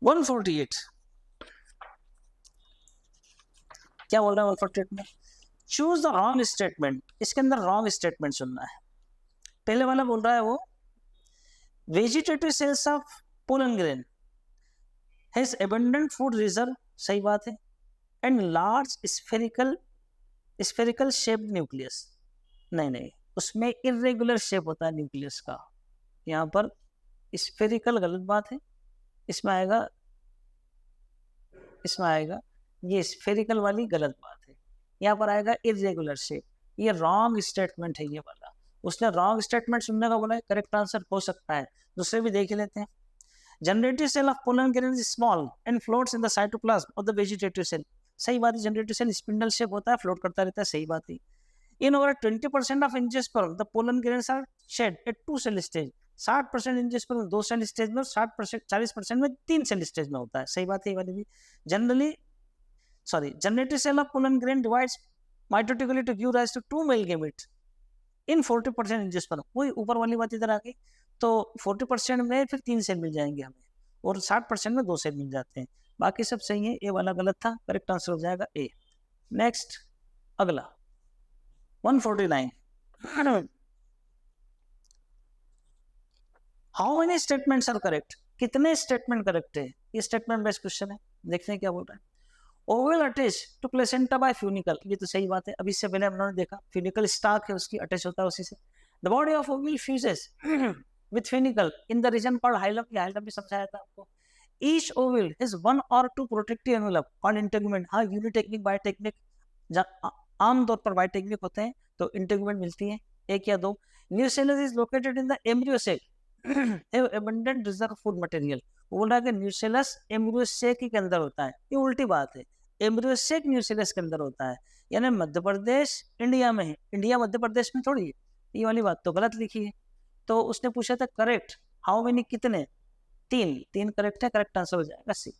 148 क्या बोल रहा है 148 में, चूज द रॉन्ग स्टेटमेंट, इसके अंदर रॉन्ग स्टेटमेंट सुनना है। पहले वाला बोल रहा है वो vegetative cells of pollen grain has abundant food reserve, सही बात है, and large spherical shaped nucleus, नहीं नहीं उसमें इरेगुलर शेप होता है न्यूक्लियस का, यहाँ पर स्फेरिकल गलत बात है, इसमें आएगा ये स्फेरिकल वाली गलत बात है, यहाँ पर आएगा इरेगुलर शेप, ये रॉन्ग स्टेटमेंट है ये वाला, उसने रॉन्ग स्टेटमेंट सुनने का बोला है, करेक्ट आंसर हो सकता है। दूसरे भी देख लेते हैं। Generative cell of pollen grain is small and floats in the cytoplasm of the vegetative cell, सही बात है। जनरेटिव सेल स्पिंडल शेप होता है, फ्लोट करता रहता है, सही बात है। In over 20% of angiosperm the pollen grains are shed at 2 cell stage, 60% angiosperm 2 cell stage में, 60% 40% में 3 सेल स्टेज में होता है, सही बात है ये वाली भी। Generative cell of pollen grain divides mitotically to give rise to 2 male gametes in 40% angiosperm, वही ऊपर वाली बात इधर आ गई। तो 40% में फिर 3 सेल मिल जाएंगे हमें, और 60% में 2 सेल मिल जाते हैं, बाकी सब सही है। ए वाला गलत था, करेक्ट आंसर हो जाएगा ए। नेक्स्ट अगला 149, how many statements are correct, कितने स्टेटमेंट करेक्ट है, ये स्टेटमेंट बेस्ड क्वेश्चन है। देखते हैं क्या बोल रहा है। Ovule attach to placenta by funicle, ये तो सही बात है, अभी इससे पहले हमने देखा फ्यूनिकल स्टार्क है उसकी, अटैच होता है उसी से। The body of Oval fuses with funicle in the reason called hilum, ये हाइलम भी समझाया था आपको। Each Oval is 1 or 2 protective envelope called integument, हाँ यूनिटेक्निक बायोटेक्निक, आमतौर पर बायोटेक्निक होते हैं तो इंटेगुमेंट मिलती है 1 या 2। Nucellus is located in the embryo sac, have abundant reserve food material, बोल रहा है कि न्यूसेलस एम्ब्रियो सेक के अंदर होता है, ये उल्टी बात है, एम्ब्रियो सेक न्यूसेलस के अंदर होता है, यानी मध्य प्रदेश इंडिया में है, इंडिया मध्य प्रदेश में थोड़ी है, ये वाली बात तो गलत लिखी है। तो उसने पूछा था करेक्ट हाउ मेनी, कितने, 3 करेक्ट है, करेक्ट आंसर हो जाएगा सी।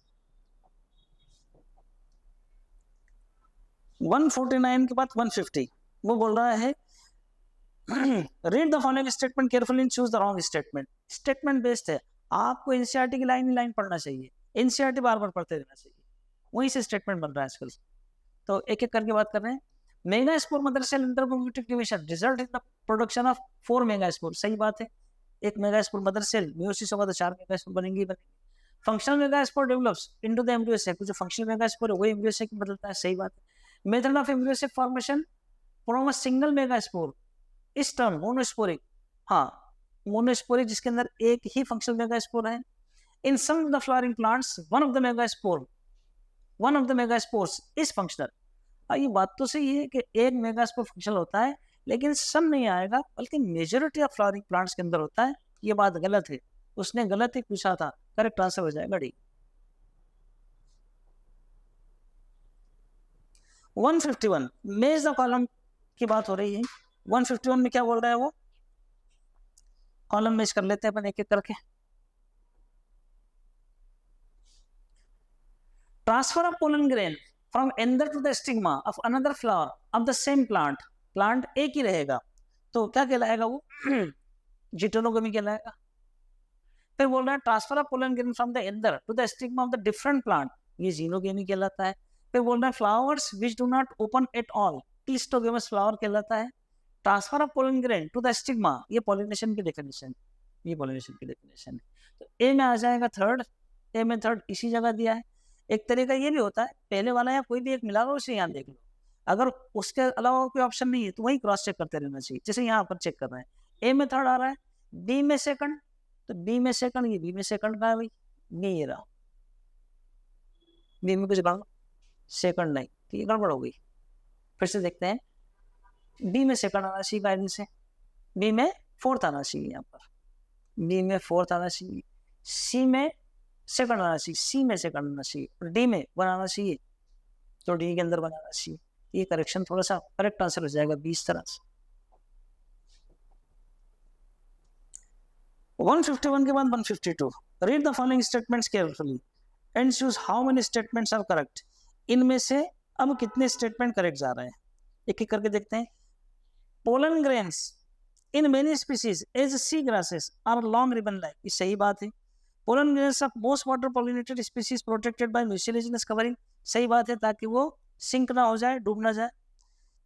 149 के बाद 150, वो बोल रहा है read the following statement carefully and choose the wrong statement. Statement based है, आपको एनसीईआरटी की लाइन पढ़ना चाहिए, एनसीईआरटी बार बार पढ़ते रहना चाहिए, वहीं से स्टेटमेंट बन रहा है आजकल। तो एक एक करके बात कर रहे हैं। Megaspore mother cell interchromatic division result in the production of 4 megaspore, सही बात है। एक मेगास्पोर मदर सेल मियोसिस होगा तो 4 मेगास्पोर बनेंगी। Functional megaspore develops into the embryo sac, जो फंक्शनल मेगास्पोर है वो एम्ब्रियो सेक में बदलता है, सही बात है। Method of embryo sac formation from a single megaspore is termed monosporic, हाँ मोनोस्पोरिक जिसके अंदर एक ही फंक्शनल मेगास्पोर है। In some of the flowering plants one of the megaspores is functional, ये बात तो सही है कि एक मेगास्पोर फंक्शनल होता है, लेकिन सब नहीं आएगा, बल्कि मेजॉरिटी ऑफ फ्लावरिंग प्लांट्स के अंदर होता है, ये बात गलत है, उसने गलत ही पूछा था, करेक्ट आंसर हो जाएगा डी। 151 मेज द कॉलम की बात हो रही है। 151 में क्या बोल रहा है वो, कॉलम मेज कर लेते हैं अपन एक एक करके। Transfer of pollen grain from anther to the stigma of another flower of the same plant, plant एक ही रहेगा तो क्या कहलाएगा वो जिटोनोगमी कहलाएगा। फिर बोल रहा है transfer of pollen grain from the anther to the stigma of the different plant, ये जीनोगेमी कहलाता है। फिर बोल रहा है flowers which do not open at all, cleistogamous flower कहलाता है। Transfer of pollen grain to the stigma, ये पॉलिनेशन की डेफिनेशन, ये पॉलिनेशन की डेफिनेशन है। तो ए में आ जाएगा थर्ड, ए में थर्ड इसी जगह दिया है। एक तरीका ये भी होता है, पहले वाला या कोई भी एक मिला लो उसे यहाँ देख लो, अगर उसके अलावा कोई ऑप्शन नहीं है तो वही क्रॉस चेक करते रहना चाहिए, जैसे यहाँ पर चेक कर रहे हैं। ए में थर्ड आ रहा है, बी में सेकंड, तो बी में सेकंड, ये बी में सेकंड का है भाई, ये रहा, बी में कुछ गड़बड़, सेकंड नहीं, तो ये गड़बड़ हो गई। फिर से देखते हैं, बी में सेकंड आना चाहिए गाइडेंस से, बी में फोर्थ आना चाहिए, यहाँ पर बी में फोर्थ आना चाहिए, सी में सेकंड आना चाहिए, सी में सेकंड आना चाहिए, और डी में बनाना चाहिए तो डी के अंदर बनाना चाहिए। ये करेक्शन थोड़ा सा करेक्ट आंसर हो जाएगा 20 तरह से। 151 के बाद 152, read the following statements carefully and choose how many statements are correct. इनमें से अब कितने स्टेटमेंट करेक्ट जा रहे हैं, एक एक करके देखते हैं। Pollen grains in many species as sea grasses are long ribbon like, ये सही बात है। Pollen grains of most water pollinated species protected by mucilaginous covering, सही बात है, ताकि वो सिंक ना हो जाए, डूब ना जाए।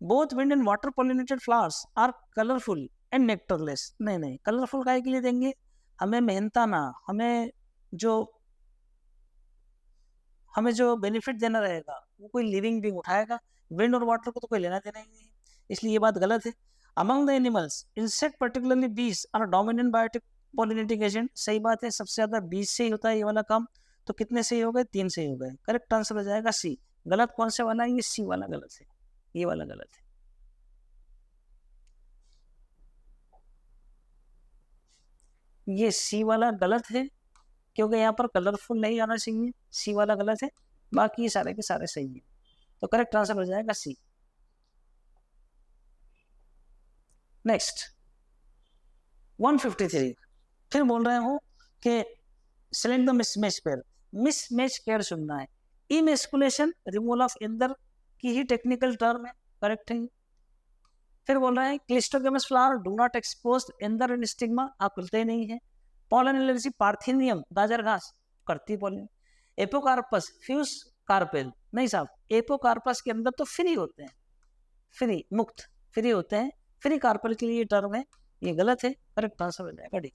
Both wind and water pollinated flowers are colourful and nectarless, नहीं कलरफुल काहे के लिए देंगे, हमें मेहनताना, हमें जो बेनिफिट देना रहेगा वो कोई लिविंग बीइंग उठाएगा, विंड और वाटर को तो कोई लेना देना ही नहीं, इसलिए ये बात गलत है। Among the animals insect particularly bees are dominant biotic pollinating agent, सही बात है, सबसे ज्यादा बीज से ही होता है ये वाला काम, तो कितने सही हो गए, 3 सही हो गए, करेक्ट आंसर हो जाएगा सी। गलत कौन से वाला है, ये सी वाला गलत है, ये वाला गलत है। ये सी वाला गलत है क्योंकि यहाँ पर कलरफुल नहीं आना चाहिए, सी वाला गलत है, बाकी ये सारे के सारे सही है। तो करेक्ट आंसर हो जाएगा सी। नेक्स्ट 153, फिर बोल रहे हूँ कि select the mismatch pair. Mismatch pair चुनना है। इमेस्कुलेशन रिमूवल ऑफ इंदर की ही टेक्निकल टर्म है, करेक्ट है। फिर बोल रहे हैं cleistogamous flower do not expose Inder and stigma, आप खुलते नहीं है। पॉलन एलर्जी पार्थिनियम गाजर घास करती पॉलन। एपोकार्पस फ्यूज कार्पेल, नहीं साहब, एपोकार्पस के अंदर तो फ्री होते हैं, फ्री मुक्त फ्री होते हैं, फ्री कार्पेल के लिए टर्म है, ये गलत है। करेक्ट आंसर हो जाएगा डी।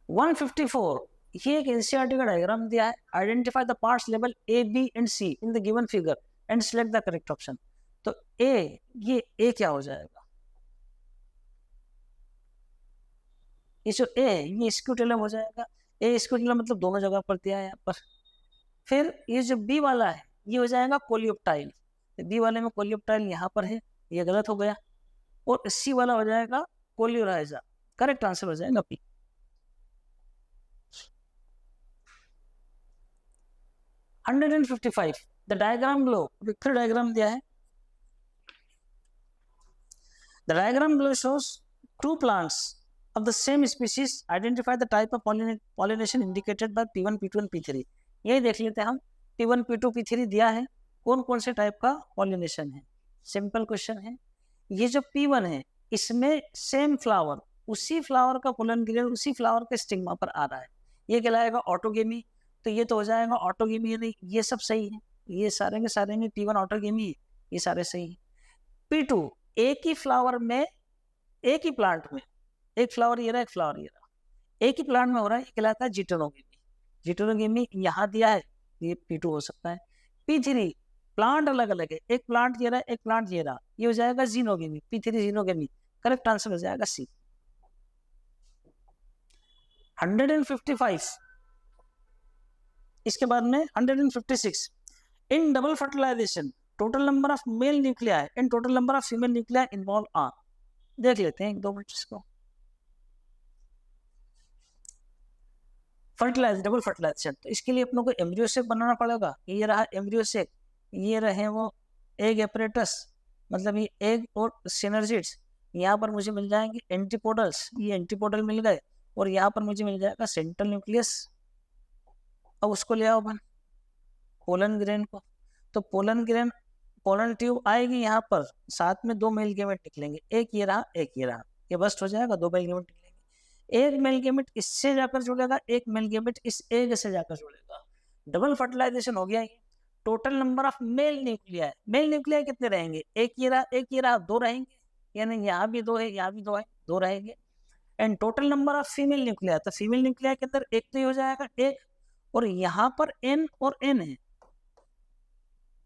154, ये एक एनसीईआरटी का डायग्राम दिया है। आइडेंटिफाई द पार्ट्स लेवल A B and C in the given figure and select the correct option. तो ए, ये ए क्या हो जाएगा? ये जो ए है ये स्क्यूटेलम हो जाएगा। ए स्क्यूटेलम मतलब दोनों जगह पर दिया है यहाँ पर। फिर ये जो बी वाला है ये हो जाएगा कोलियोप्टाइल, बी वाले में कोलियोप्टाइल यहाँ पर है, ये गलत हो गया। और सी वाला हो जाएगा कोलियोराइजा, करेक्ट आंसर हो जाएगा पी। 155, द डायग्राम लो, फिर डायग्राम दिया है। The diagram below shows two plants of the same species. Identify the type of pollination indicated by P1, P2 and P3. यही देख लेते हैं हम, P1, P2, P3 दिया है, कौन कौन से टाइप का पॉलिनेशन है। सिंपल क्वेश्चन है। ये जो P1 है इसमें सेम फ्लावर, उसी फ्लावर का पोलन ग्रेन उसी फ्लावर के स्टिग्मा पर आ रहा है, ये कहलाएगा ऑटोगेमी। तो ये तो हो जाएगा ऑटोगेमी, यानी ये सब सही है, ये सारे के सारे में P1 ऑटोगेमी है, ये सारे सही है। P2 एक ही फ्लावर में, एक ही प्लांट में, एक फ्लावर ये रहा, एक फ्लावर ये रहा, एक ही प्लांट में हो रहा है, ये कहलाता है जिटोनोगेमी। जिटोनोगेमी यहाँ दिया है, ये P2 हो सकता है। P3 प्लांट अलग अलग है, एक प्लांट ये रहा, एक प्लांट ये रहा, ये हो जाएगा xenogamy, P3 xenogamy, correct answer हो जाएगा सी। 155, इसके बाद में 156, in double fertilization total number of male nuclei and total number of female nuclei involve are. देख लेते हैं 2 मिनट इसको। फर्टिलाइज डबल फर्टिलाइजेशन, तो इसके लिए अपनों को एम्ब्रियो सेक बनाना पड़ेगा। ये रहा एम्ब्रियो सेक, ये रहे वो एग एपरेटस, मतलब ये एग और सिनर्जिड्स। यहाँ पर मुझे मिल जाएंगे एंटीपोडल्स, ये एंटीपोडल मिल गए, और यहाँ पर मुझे मिल जाएगा सेंट्रल न्यूक्लियस। अब उसको ले आओ अपन पोलन ग्रेन को, तो पोलन ग्रेन, पोलन ट्यूब आएगी यहाँ पर, साथ में 2 मेल गेमेट निकलेंगे, एक ये रहा, एक ये रहा, ये बस्ट हो जाएगा, 2 मेल गेमेट निकलेंगे। एक मेल गेमेट इससे जाकर जुड़ेगा, एक मेल गेमेट इस एग से जाकर जुड़ेगा, डबल फर्टिलाइजेशन हो गया। ये total number of male nuclei, male nuclei कितने रहेंगे? एक ये रहा, एक ये रहा, 2 रहेंगे, यानी यहाँ भी 2 है, यहाँ भी 2 है, 2 रहेंगे। And total number of female nuclei, तो फीमेल न्यूक्लियाई के अंदर एक तो ही हो जाएगा, एक, और यहाँ पर n और n है,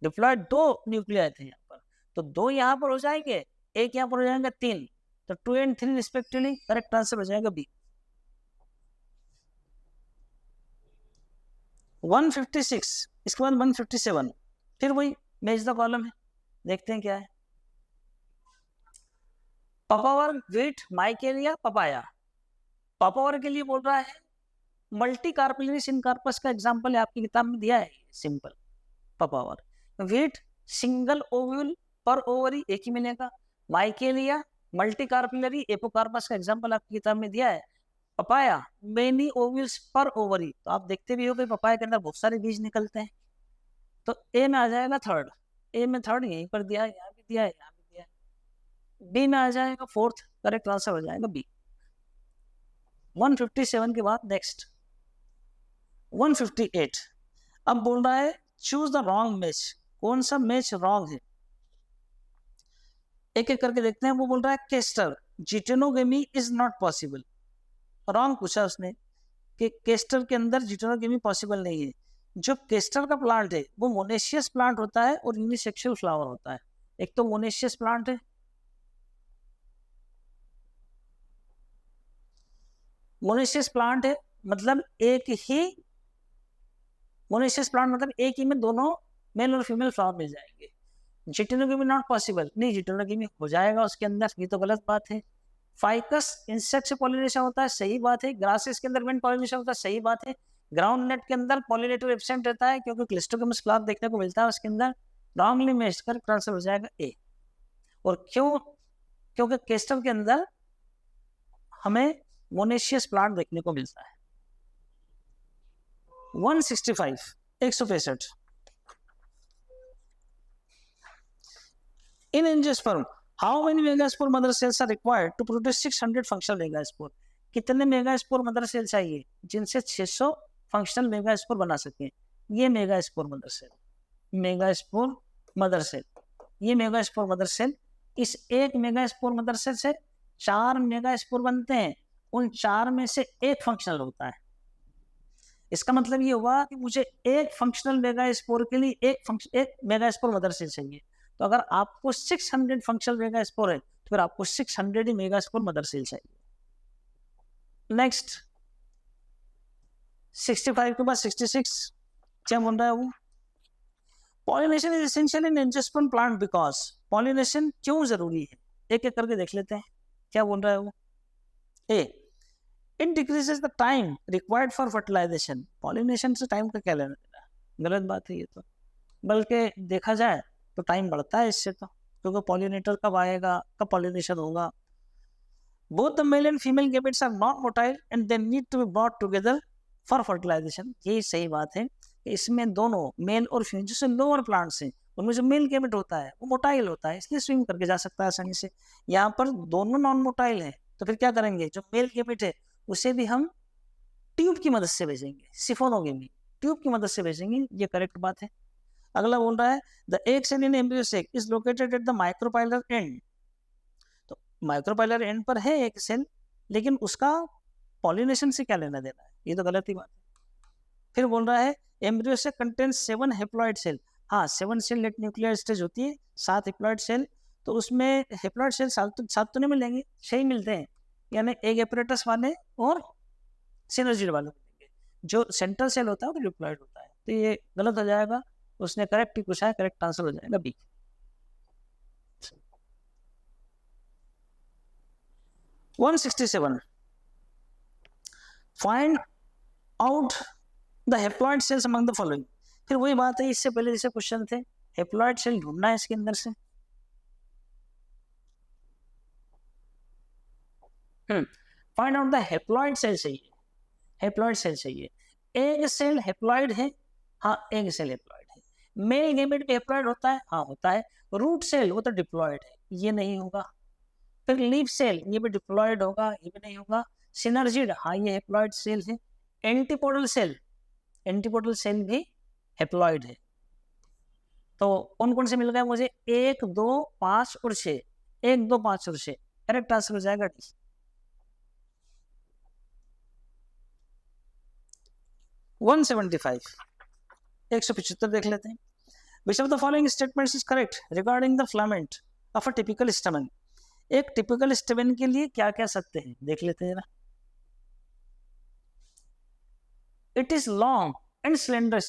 डिप्लॉयड 2 न्यूक्लियाई थे यहाँ पर, तो 2 यहाँ पर हो जाएंगे, एक यहाँ पर हो जाएगा 3, तो 2 and 3 रिस्पेक्टिवली, करेक्ट आंसर हो जाएगा बी। 156, इसके बाद 157, फिर वही मैच द कॉलम है, देखते हैं क्या है। पापावर व्हीट माइकेलिया पपाया, पापावर के लिए बोल रहा है मल्टी कार्पेलिनी सिनकार्पस का एग्जांपल है, आपकी किताब में दिया है, simple papaver. Wheat single ovule पर ओवरी, एक ही मिलेगा। माइकेलिया मल्टी कार्पेलरी एपोकार्पस का एग्जांपल आपकी किताब में दिया है। पपाया मेनी ओव्यूल्स पर ओवरी, तो आप देखते भी हो कि पपाया के अंदर बहुत सारे बीज निकलते हैं, तो ए में आ जाएगा थर्ड, ए में थर्ड यहीं पर दिया है, यहाँ भी दिया है, यहाँ भी दिया है। बी में आ जाएगा फोर्थ, करेक्ट आंसर हो जाएगा बी। 157 के बाद नेक्स्ट 158, अब बोल रहा है चूज द रॉन्ग मैच, कौन सा मैच रॉन्ग है, एक एक करके देखते हैं। वो बोल रहा है castor geitonogamy is not possible, wrong पूछा उसने कि केस्टर के अंदर जिटेनोगेमी पॉसिबल नहीं है। जो केस्टर का प्लांट है वो मोनेशियस प्लांट होता है और यूनिसेक्सुअल फ्लावर होता है। एक तो मोनेशियस प्लांट है, मोनेशियस प्लांट है मतलब एक ही, मोनेशियस प्लांट मतलब एक ही में दोनों मेल और फीमेल फ्लावर मिल जाएंगे। जिटेनोगेमी नॉट पॉसिबल, नहीं जिटेनोगेमी हो जाएगा उसके अंदर, ये तो गलत बात है। फाइकस इंसेक्ट से पॉलिनेशन होता है, सही बात है। ग्रासेस के अंदर विंड पॉलिनेशन होता है, सही बात है। ग्राउंड नेट के अंदर पॉलिनेटर एब्सेंट रहता है क्योंकि क्लिस्टोगेमस फ्लावर देखने को मिलता है उसके अंदर। रॉन्गली मैच्ड कर आंसर हो जाएगा ए। और क्यों? क्योंकि केस्टर के अंदर हमें मोनेशियस प्लांट देखने को मिलता है। 165 165 In angiosperm, how many megaspore mother cells are required to produce 600 functional megaspore? कितने मेगास्पोर मदर सेल चाहिए जिनसे 600 फंक्शनल मेगास्पोर बना सके? ये megaspore mother cell, megaspore mother cell, ये मेगास्पोर मदर सेल। इस एक मेगास्पोर मदर सेल से 4 मेगास्पोर बनते हैं, उन 4 में से एक फंक्शनल होता है। इसका मतलब ये हुआ कि मुझे एक फंक्शनल मेगास्पोर के लिए एक मेगास्पोर मदर सेल चाहिए। तो अगर आपको 600 फंक्शनल मेगास्पोर है तो फिर आपको 600 ही मेगास्पोर मदर सेल चाहिए। नेक्स्ट 65 के बाद 66 क्या बोल रहा है वो? Pollination is essential in angiosperm plant because, pollination क्यों जरूरी है? एक एक करके देख लेते हैं क्या बोल रहा है वो। A, it decreases the time required for fertilization. Pollination से टाइम का क्या लेना देना? गलत बात है ये तो, बल्कि देखा जाए तो टाइम बढ़ता है इससे तो, क्योंकि पॉलिनेटर कब आएगा, कब पॉलिनेशन होगा। Both the male and female gametes are not motile and they need to be brought together for fertilization. यही सही बात है कि इसमें दोनों मेल और फीमेल, जैसे लोअर प्लांट्स हैं उनमें जो मेल गैमेट होता है वो मोटाइल होता है, इसलिए स्विम करके जा सकता है आसानी से। यहाँ पर दोनों नॉन मोटाइल है, तो फिर क्या करेंगे, जो मेल गैमेट है उसे भी हम ट्यूब की मदद से भेजेंगे, सिफोनोगेमी, ट्यूब की मदद से भेजेंगे, ये करेक्ट बात है। अगला बोल रहा है the egg cell in embryo sac is located at the micropylar end. तो माइक्रोपाइलर एंड पर है एक सेल, लेकिन उसका पॉलिनेशन से क्या लेना देना है? ये तो गलत ही बात है। फिर बोल रहा है embryo sac contains 7 haploid cell. हाँ, 7 सेल लेट न्यूक्लियर स्टेज होती है, 7 हेप्लॉइड सेल। तो उसमें हेप्लॉइड सेल 7 तो नहीं मिलेंगे, 6 ही मिलते हैं, यानी एग एपरेटस वाले और सिनर्जी वाले मिलेंगे। जो सेंट्रल सेल होता है वो डिप्लॉइड होता है, तो ये गलत हो जाएगा। उसने करेक्ट ही पूछा है, करेक्ट आंसर हो जाएगा B. One 167 find out the haploid cells among the following. फिर वही बात है, इससे पहले जैसे क्वेश्चन थे, हेप्लॉइड सेल ढूंढना है इसके अंदर से। Find out the haploid cell चाहिए, हेप्लॉइड सेल चाहिए। एग सेल हेप्लॉइड है, हाँ एग सेल हेप्लॉइड है। मेल गैमेट भी हेप्लॉइड होता है, हाँ होता है। रूट सेल वो तो डिप्लॉइड है, ये नहीं होगा। फिर लीफ सेल ये भी डिप्लॉइड होगा, ये भी नहीं होगा। सिनर्जिड, हाँ ये हेप्लॉइड सेल है। एंटीपोडल सेल, एंटीपोडल सेल भी हेप्लॉइड है। तो कौन कौन से मिल गए मुझे? 1 2 5 और 6, 1 2 5 और 6, करेक्ट आंसर हो जाएगा डी। 175 175 देख लेते हैं। Which of the following statements is correct regarding the filament of a typical stamen? एक टिपिकल स्टेमेन के लिए क्या कह सकते हैं, देख लेते हैं ना। It is long and slender,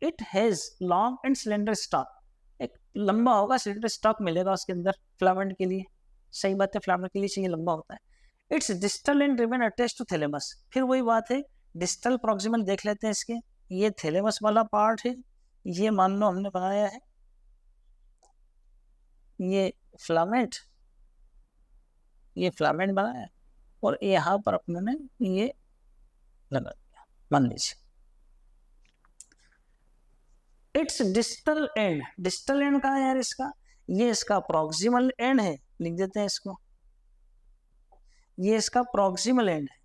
it has long and slender stock. एक लंबा होगा, स्लेंडर स्टॉक मिलेगा उसके अंदर फिलामेंट के लिए, सही बात है, फिलामेंट के लिए चाहिए लंबा होता है। Its distal end remain attached to thalamus. फिर वही बात है, डिस्टल प्रॉक्सिमल देख लेते हैं इसके। ये थैलेमस वाला पार्ट है, ये मान लो हमने बनाया है, ये फिलामेंट, ये फिलामेंट बनाया और यहाँ पर अपने ने ये लगा दिया, मान लीजिए। It's distal and, distal end कहाँ है यार इसका? ये इसका प्रॉक्सिमल एंड है, लिख देते हैं इसको, ये इसका प्रॉक्सिमल एंड है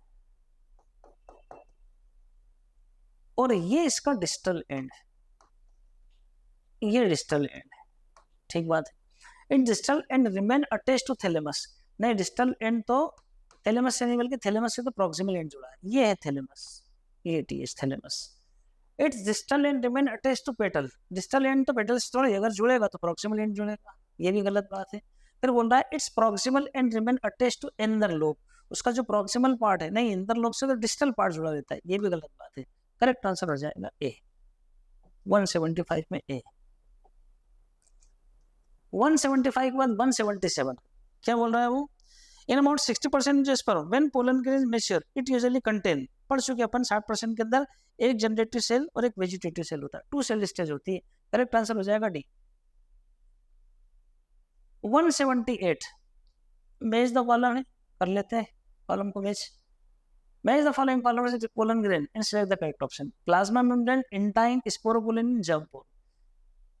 और ये इसका डिस्टल एंड है, ये डिस्टल एंड है, ठीक बात है। It distal end remain attached to thalamus. नहीं, डिस्टल एंड तो थैलेमस से नहीं बल्कि थैलेमस से तो प्रॉक्सिमल एंड जुड़ा है, ये है थैलेमस, ये TS thalamus. Its distal end remain attached to petal. Distal end तो पेटल से थोड़ा अगर जुड़ेगा तो प्रॉक्सिमल एंड जुड़ेगा, ये भी गलत बात है। फिर बोल रहा है its proximal end remain attached to anther lobe. उसका जो प्रॉक्सिमल पार्ट है, नहीं इंदर लोब से तो डिस्टल पार्ट जुड़ा रहता है, ये भी गलत बात है। करेक्ट आंसर हो जाएगा ए, 175 में ए। 175 के बाद 177, क्या बोल रहा है वो? In about 60% sperm when pollen grain mature it usually contain, पढ़ चुके अपन 60% के अंदर एक जनरेटिव सेल और एक वेजिटेटिव सेल होता है, 2 सेल स्टेज होती है। करेक्ट आंसर हो जाएगा डी। 178 मैच द कॉलम है, कर लेते हैं कॉलम को match. Match the following column with pollen grain and select the correct option. Plasma membrane, intine, sporopollenin, germ pore,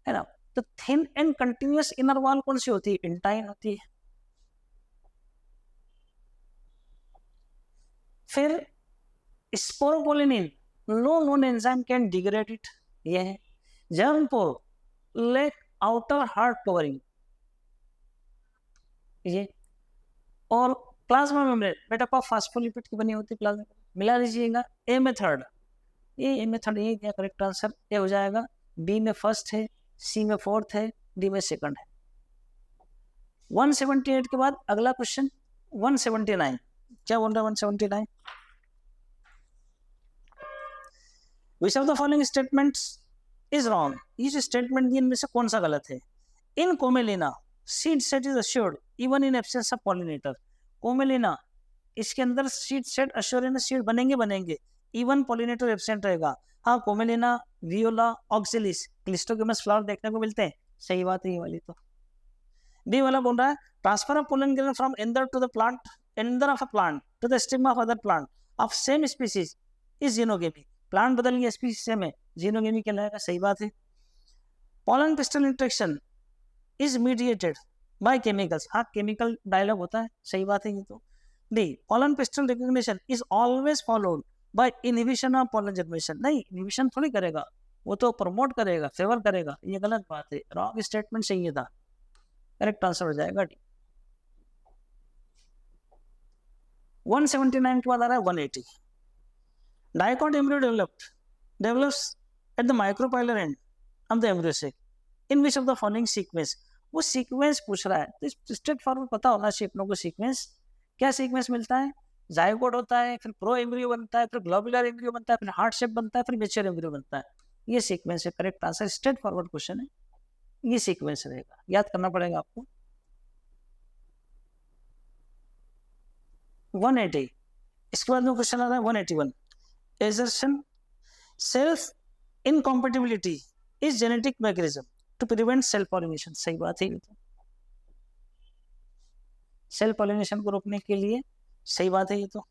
है ना। तो thin and continuous inner wall कौन सी होती है? इंटाइन होती है। फिर sporopollenin, no known enzyme can degrade it, ये है। Germ pore, lack outer hard covering, ये। और plasma membrane made up of phospholipid की बनी होती है प्लाज्मा। मिला लीजिएगा। ए मेथड, ये मेथड, ये क्या करेक्ट आंसर ये हो जाएगा। बी में फर्स्ट है, सी में फोर्थ है, डी में सेकंड है। 178 के बाद अगला क्वेश्चन 179, क्या बोल रहा है 179? Which of the following statements is wrong? ये जो स्टेटमेंट दिए इनमें से कौन सा गलत है? In Commelina seed set is assured even in absence of pollinator. Commelina, इसके अंदर सीड सेट अश्योर है, सीड बनेंगे इवन पॉलिनेटर एब्सेंट रहेगा। हाँ, Commelina, Viola, Oxalis, cleistogamous flower देखने को मिलते हैं, सही बात है ये वाली। तो बी वाला बोल रहा है transfer of pollen grain from anther to the plant, anther of a plant to the stigma of other plant of same species is xenogamy. Plant बदल गया, स्पीसीज सेम है, जीनोगेमी कहलाएगा, सही बात है। Pollen pistol interaction is mediated by chemicals, हाँ chemical dialogue होता है, सही बात है ये। तो D pollen pistol recognition is always followed by inhibition of pollen generation, नहीं इनहिबिशन थोड़ी करेगा, वो तो प्रमोट करेगा, फेवर करेगा, ये गलत बात है, रॉन्ग स्टेटमेंट चाहिए था। करेक्ट आंसर हो जाएगा डी। 179 के बाद आ रहा है 180। Dicot embryo develops at the micropylar end of the embryo sac in which of the following sequence, वो सीक्वेंस पूछ रहा है, तो स्ट्रेट फॉरवर्ड पता होना चाहिए अपनों को सीक्वेंस। क्या सीक्वेंस मिलता है? जाइगोट होता है, फिर प्रो एम्ब्रियो बनता है, फिर ग्लोबुलर एम्ब्रियो बनता है, फिर हार्ट शेप बनता है, फिर मेच्योर एम्ब्रियो बनता है, ये सीक्वेंस है। Correct answer, straight forward question है, ये सीक्वेंस रहेगा, याद करना पड़ेगा आपको। 180, इसके बाद में क्वेश्चन आ रहा है 181। Assertion self incompatibility is genetic mechanism to prevent cell pollination, सही बात है। सेल पॉलिनेशन को रोकने के लिए, सही बात है ये। तो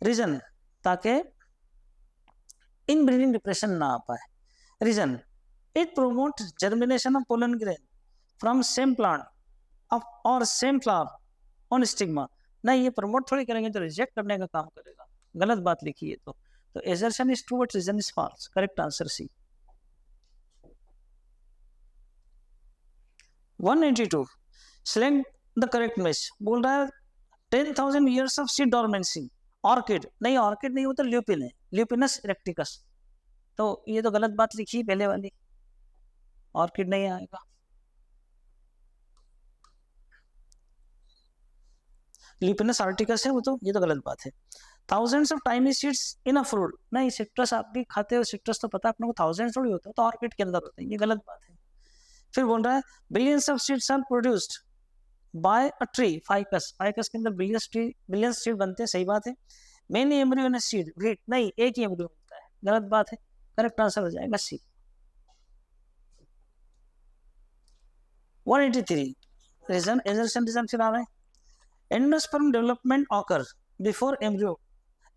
रीजन, ताकि इनब्रीडिंग डिप्रेशन ना आ पाए। Reason, it promote germination of pollen grain from same plant और सेम फ्लावर ऑन स्टिग्मा, नहीं ये प्रमोट थोड़ी करेंगे, तो रिजेक्ट करने का काम करेगा, गलत बात लिखी है। तो assertion is true but reason is false, correct answer C। 182 select the correct match, बोल रहा है 10,000 years of seed dormancy orchid, नहीं ऑर्किड नहीं, वो तो ल्यूपिन है, ल्यूपिनस इरेक्टिकस, तो ये तो गलत बात लिखी पहले वाली, ऑर्किड नहीं आएगा। ल्यूपिनस आर्टिकस है वो, तो ये तो गलत बात है। Thousands of tiny seeds in a fruit, नहीं सिट्रस आप भी खाते हो, सिट्रस तो पता अपने को थाउजेंड्स थोड़ी होता है, तो ऑर्किड के अंदर होते हैं, ये गलत बात है। फिर बोल रहा है billions of seeds are produced by a tree ficus, ficus के अंदर बिलियंस सीड बनते हैं, सही बात है। Many embryo in a seed, wait नहीं एक ही एम्ब्रियो मिलता है, गलत बात है, करेक्ट आंसर हो जाएगा सी। 183 रीजन, एजर्शन रीजन फिर आ रहा है endosperm development occur before embryo,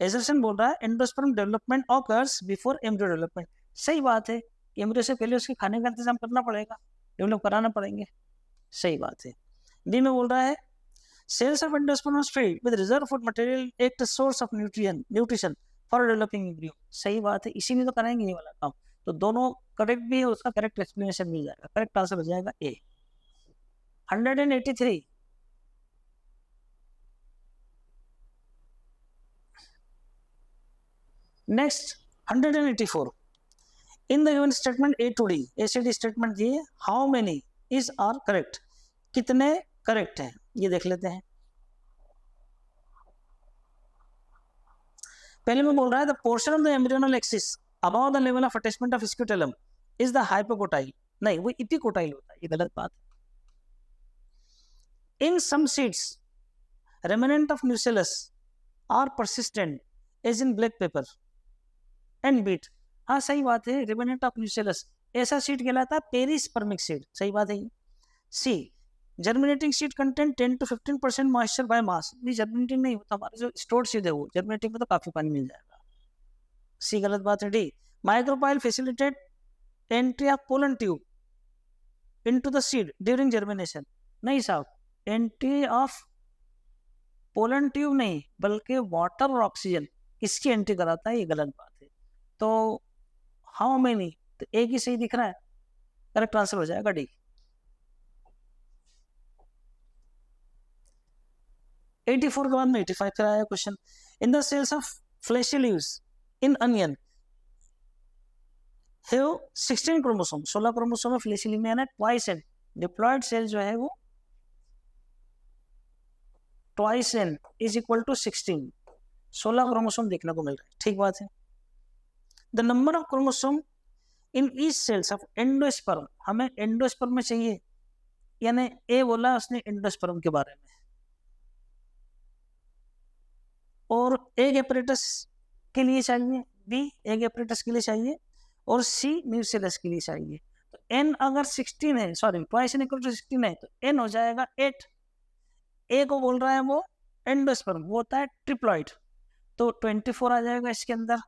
assertion बोल रहा है endosperm development occurs before embryo development, सही बात है, एम्ब्रियो से पहले उसके खाने का इंतजाम करना पड़ेगा, डेवलप कराना पड़ेंगे, सही बात है। डी में बोल रहा है cells of endosperm filled with reserve food material act source of nutrition for developing embryo, सही बात है, इसी में तो कराएंगे ये वाला काम, तो दोनों करेक्ट भी है, उसका करेक्ट एक्सप्लेनेशन मिल जाएगा, करेक्ट आंसर हो जाएगा A. 183 next 184 in the given statement A to D, A से डी स्टेटमेंट दिए, how many is are correct, कितने करेक्ट हैं ये देख लेते हैं। पहले में बोल रहा है the portion of the embryonal axis above the level of attachment of scutellum is the hypocotyl, नहीं वो इपिकोटाइल होता है, ये गलत बात है। In some seeds remnant of nucellus are persistent as in black pepper and beet. हाँ सही बात है, रेमिनेंट ऑफ न्यूसेलस ऐसा सीड कहलाता है पेरिस्पर्मिक सीड, सही बात है। C germinating seed content 10 to 15% moisture by mass. नहीं जर्मिनेटिंग नहीं होता, हमारे जो स्टोर्ड सीड है वो, जर्मिनेटिंग में तो काफी पानी मिल जाएगा। सी गलत बात है। D micropyle facilitate entry of pollen tube into the seed during germination. नहीं साहब, एंट्री ऑफ पोलन ट्यूब नहीं बल्कि वाटर और ऑक्सीजन इसकी एंट्री कराता है, ये गलत बात है। तो हाउ मेनी, तो एक ही सही दिख रहा है, करेक्ट आंसर हो जाएगा डी। 84 के बाद में 85 फिर आया question. In the cells of fleshy leaves in onion have 16 chromosome, 16 chromosome है फ्लैशी लीव में, ट्वाइस एन डिप्लॉयड सेल जो है वो twice n is equal to 16, 16 chromosome देखने को मिल रहा है, ठीक बात है। The number of chromosome in each cells of endosperm, हमें एंडोस्पर्म में चाहिए, यानी ए बोला उसने एंडोस्पर्म के बारे में, और एग एपरेटस के लिए चाहिए, बी एग एपरेटस के लिए चाहिए, और सी न्यूसेलस के लिए चाहिए। तो एन अगर 16 है, sorry twice n equal to 16 है, तो एन हो जाएगा 8। ए को बोल रहा है वो एंडोस्पर्म, वो होता है ट्रिप्लॉइड, तो 24 आ जाएगा इसके अंदर।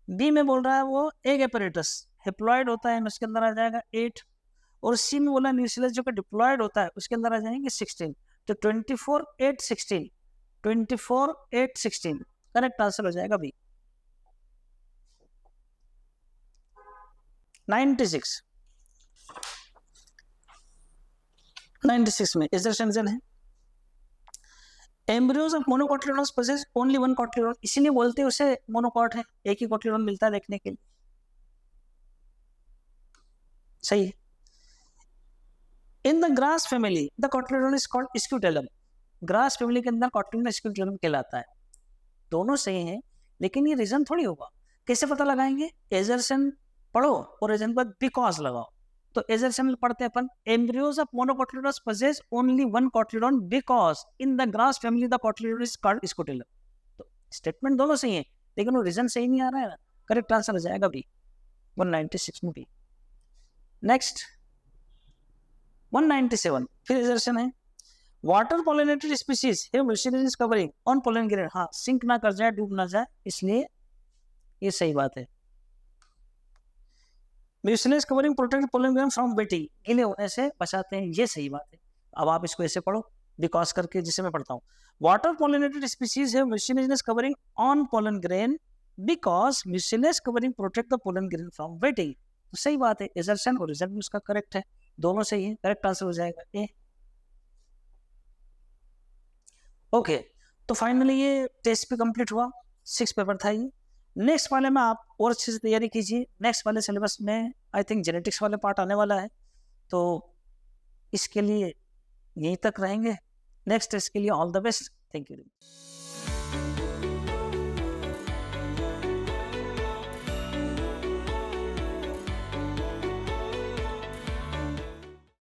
बी में बोल रहा है वो एग एपरेटस, हेप्लॉइड होता है, उसके अंदर आ जाएगा 8, और सी में बोला न्यूसेलस जो कि डिप्लॉइड होता है उसके अंदर आ जाएंगे 16। तो 24 8 16, 24 8 16 करेक्ट आंसर हो जाएगा बी। 96 में इजरसेंजन है। Embryos of monocotyledons possess only one cotyledon, इसीलिए बोलते हैं उसे मोनोकॉट है, एक ही कोटिलिडोन मिलता है देखने के लिए, सही है। In the grass family the cotyledon is called scutellum, grass family के अंदर कोटिलिडोन स्क्यूटेलम कहलाता है। दोनों सही हैं, लेकिन ये रीजन थोड़ी होगा, कैसे पता लगाएंगे? एजरसन पढ़ो और रीजन पर बिकॉज लगाओ। तो एजरसन पढ़ते हैं अपन, embryos of monocotyledons possess only one cotyledon because in the grass family the cotyledon is called scutellum. तो स्टेटमेंट दोनों सही है, लेकिन वो रीजन सही नहीं आ रहा है ना, करेक्ट आंसर हो जाएगा बी, 196 में बी। नेक्स्ट 197 फिर एजर्शन है। Water pollinated species have mucilaginous covering on pollen grain, हाँ सिंक ना कर जाए, डूब ना जाए, इसलिए ये सही बात है। Mucilaginous covering protect pollen grain from wetting, गीले होने से बचाते हैं, ये सही बात है। अब आप इसको ऐसे पढ़ो बिकॉज करके, जिसे मैं पढ़ता हूँ, water pollinated species have mucilaginous covering on pollen grain because mucilaginous covering protect the pollen grain from wetting. तो सही बात है, एजर्शन और रिजल्ट उसका करेक्ट है, दोनों सही है, करेक्ट आंसर हो जाएगा ए। ओके तो फाइनली ये टेस्ट भी कंप्लीट हुआ, 6 पेपर था ये। नेक्स्ट वाले में आप और अच्छे से तैयारी कीजिए, नेक्स्ट वाले सिलेबस में आई थिंक जेनेटिक्स वाले पार्ट आने वाला है, तो इसके लिए यहीं तक रहेंगे। नेक्स्ट टेस्ट के लिए all the best, thank you.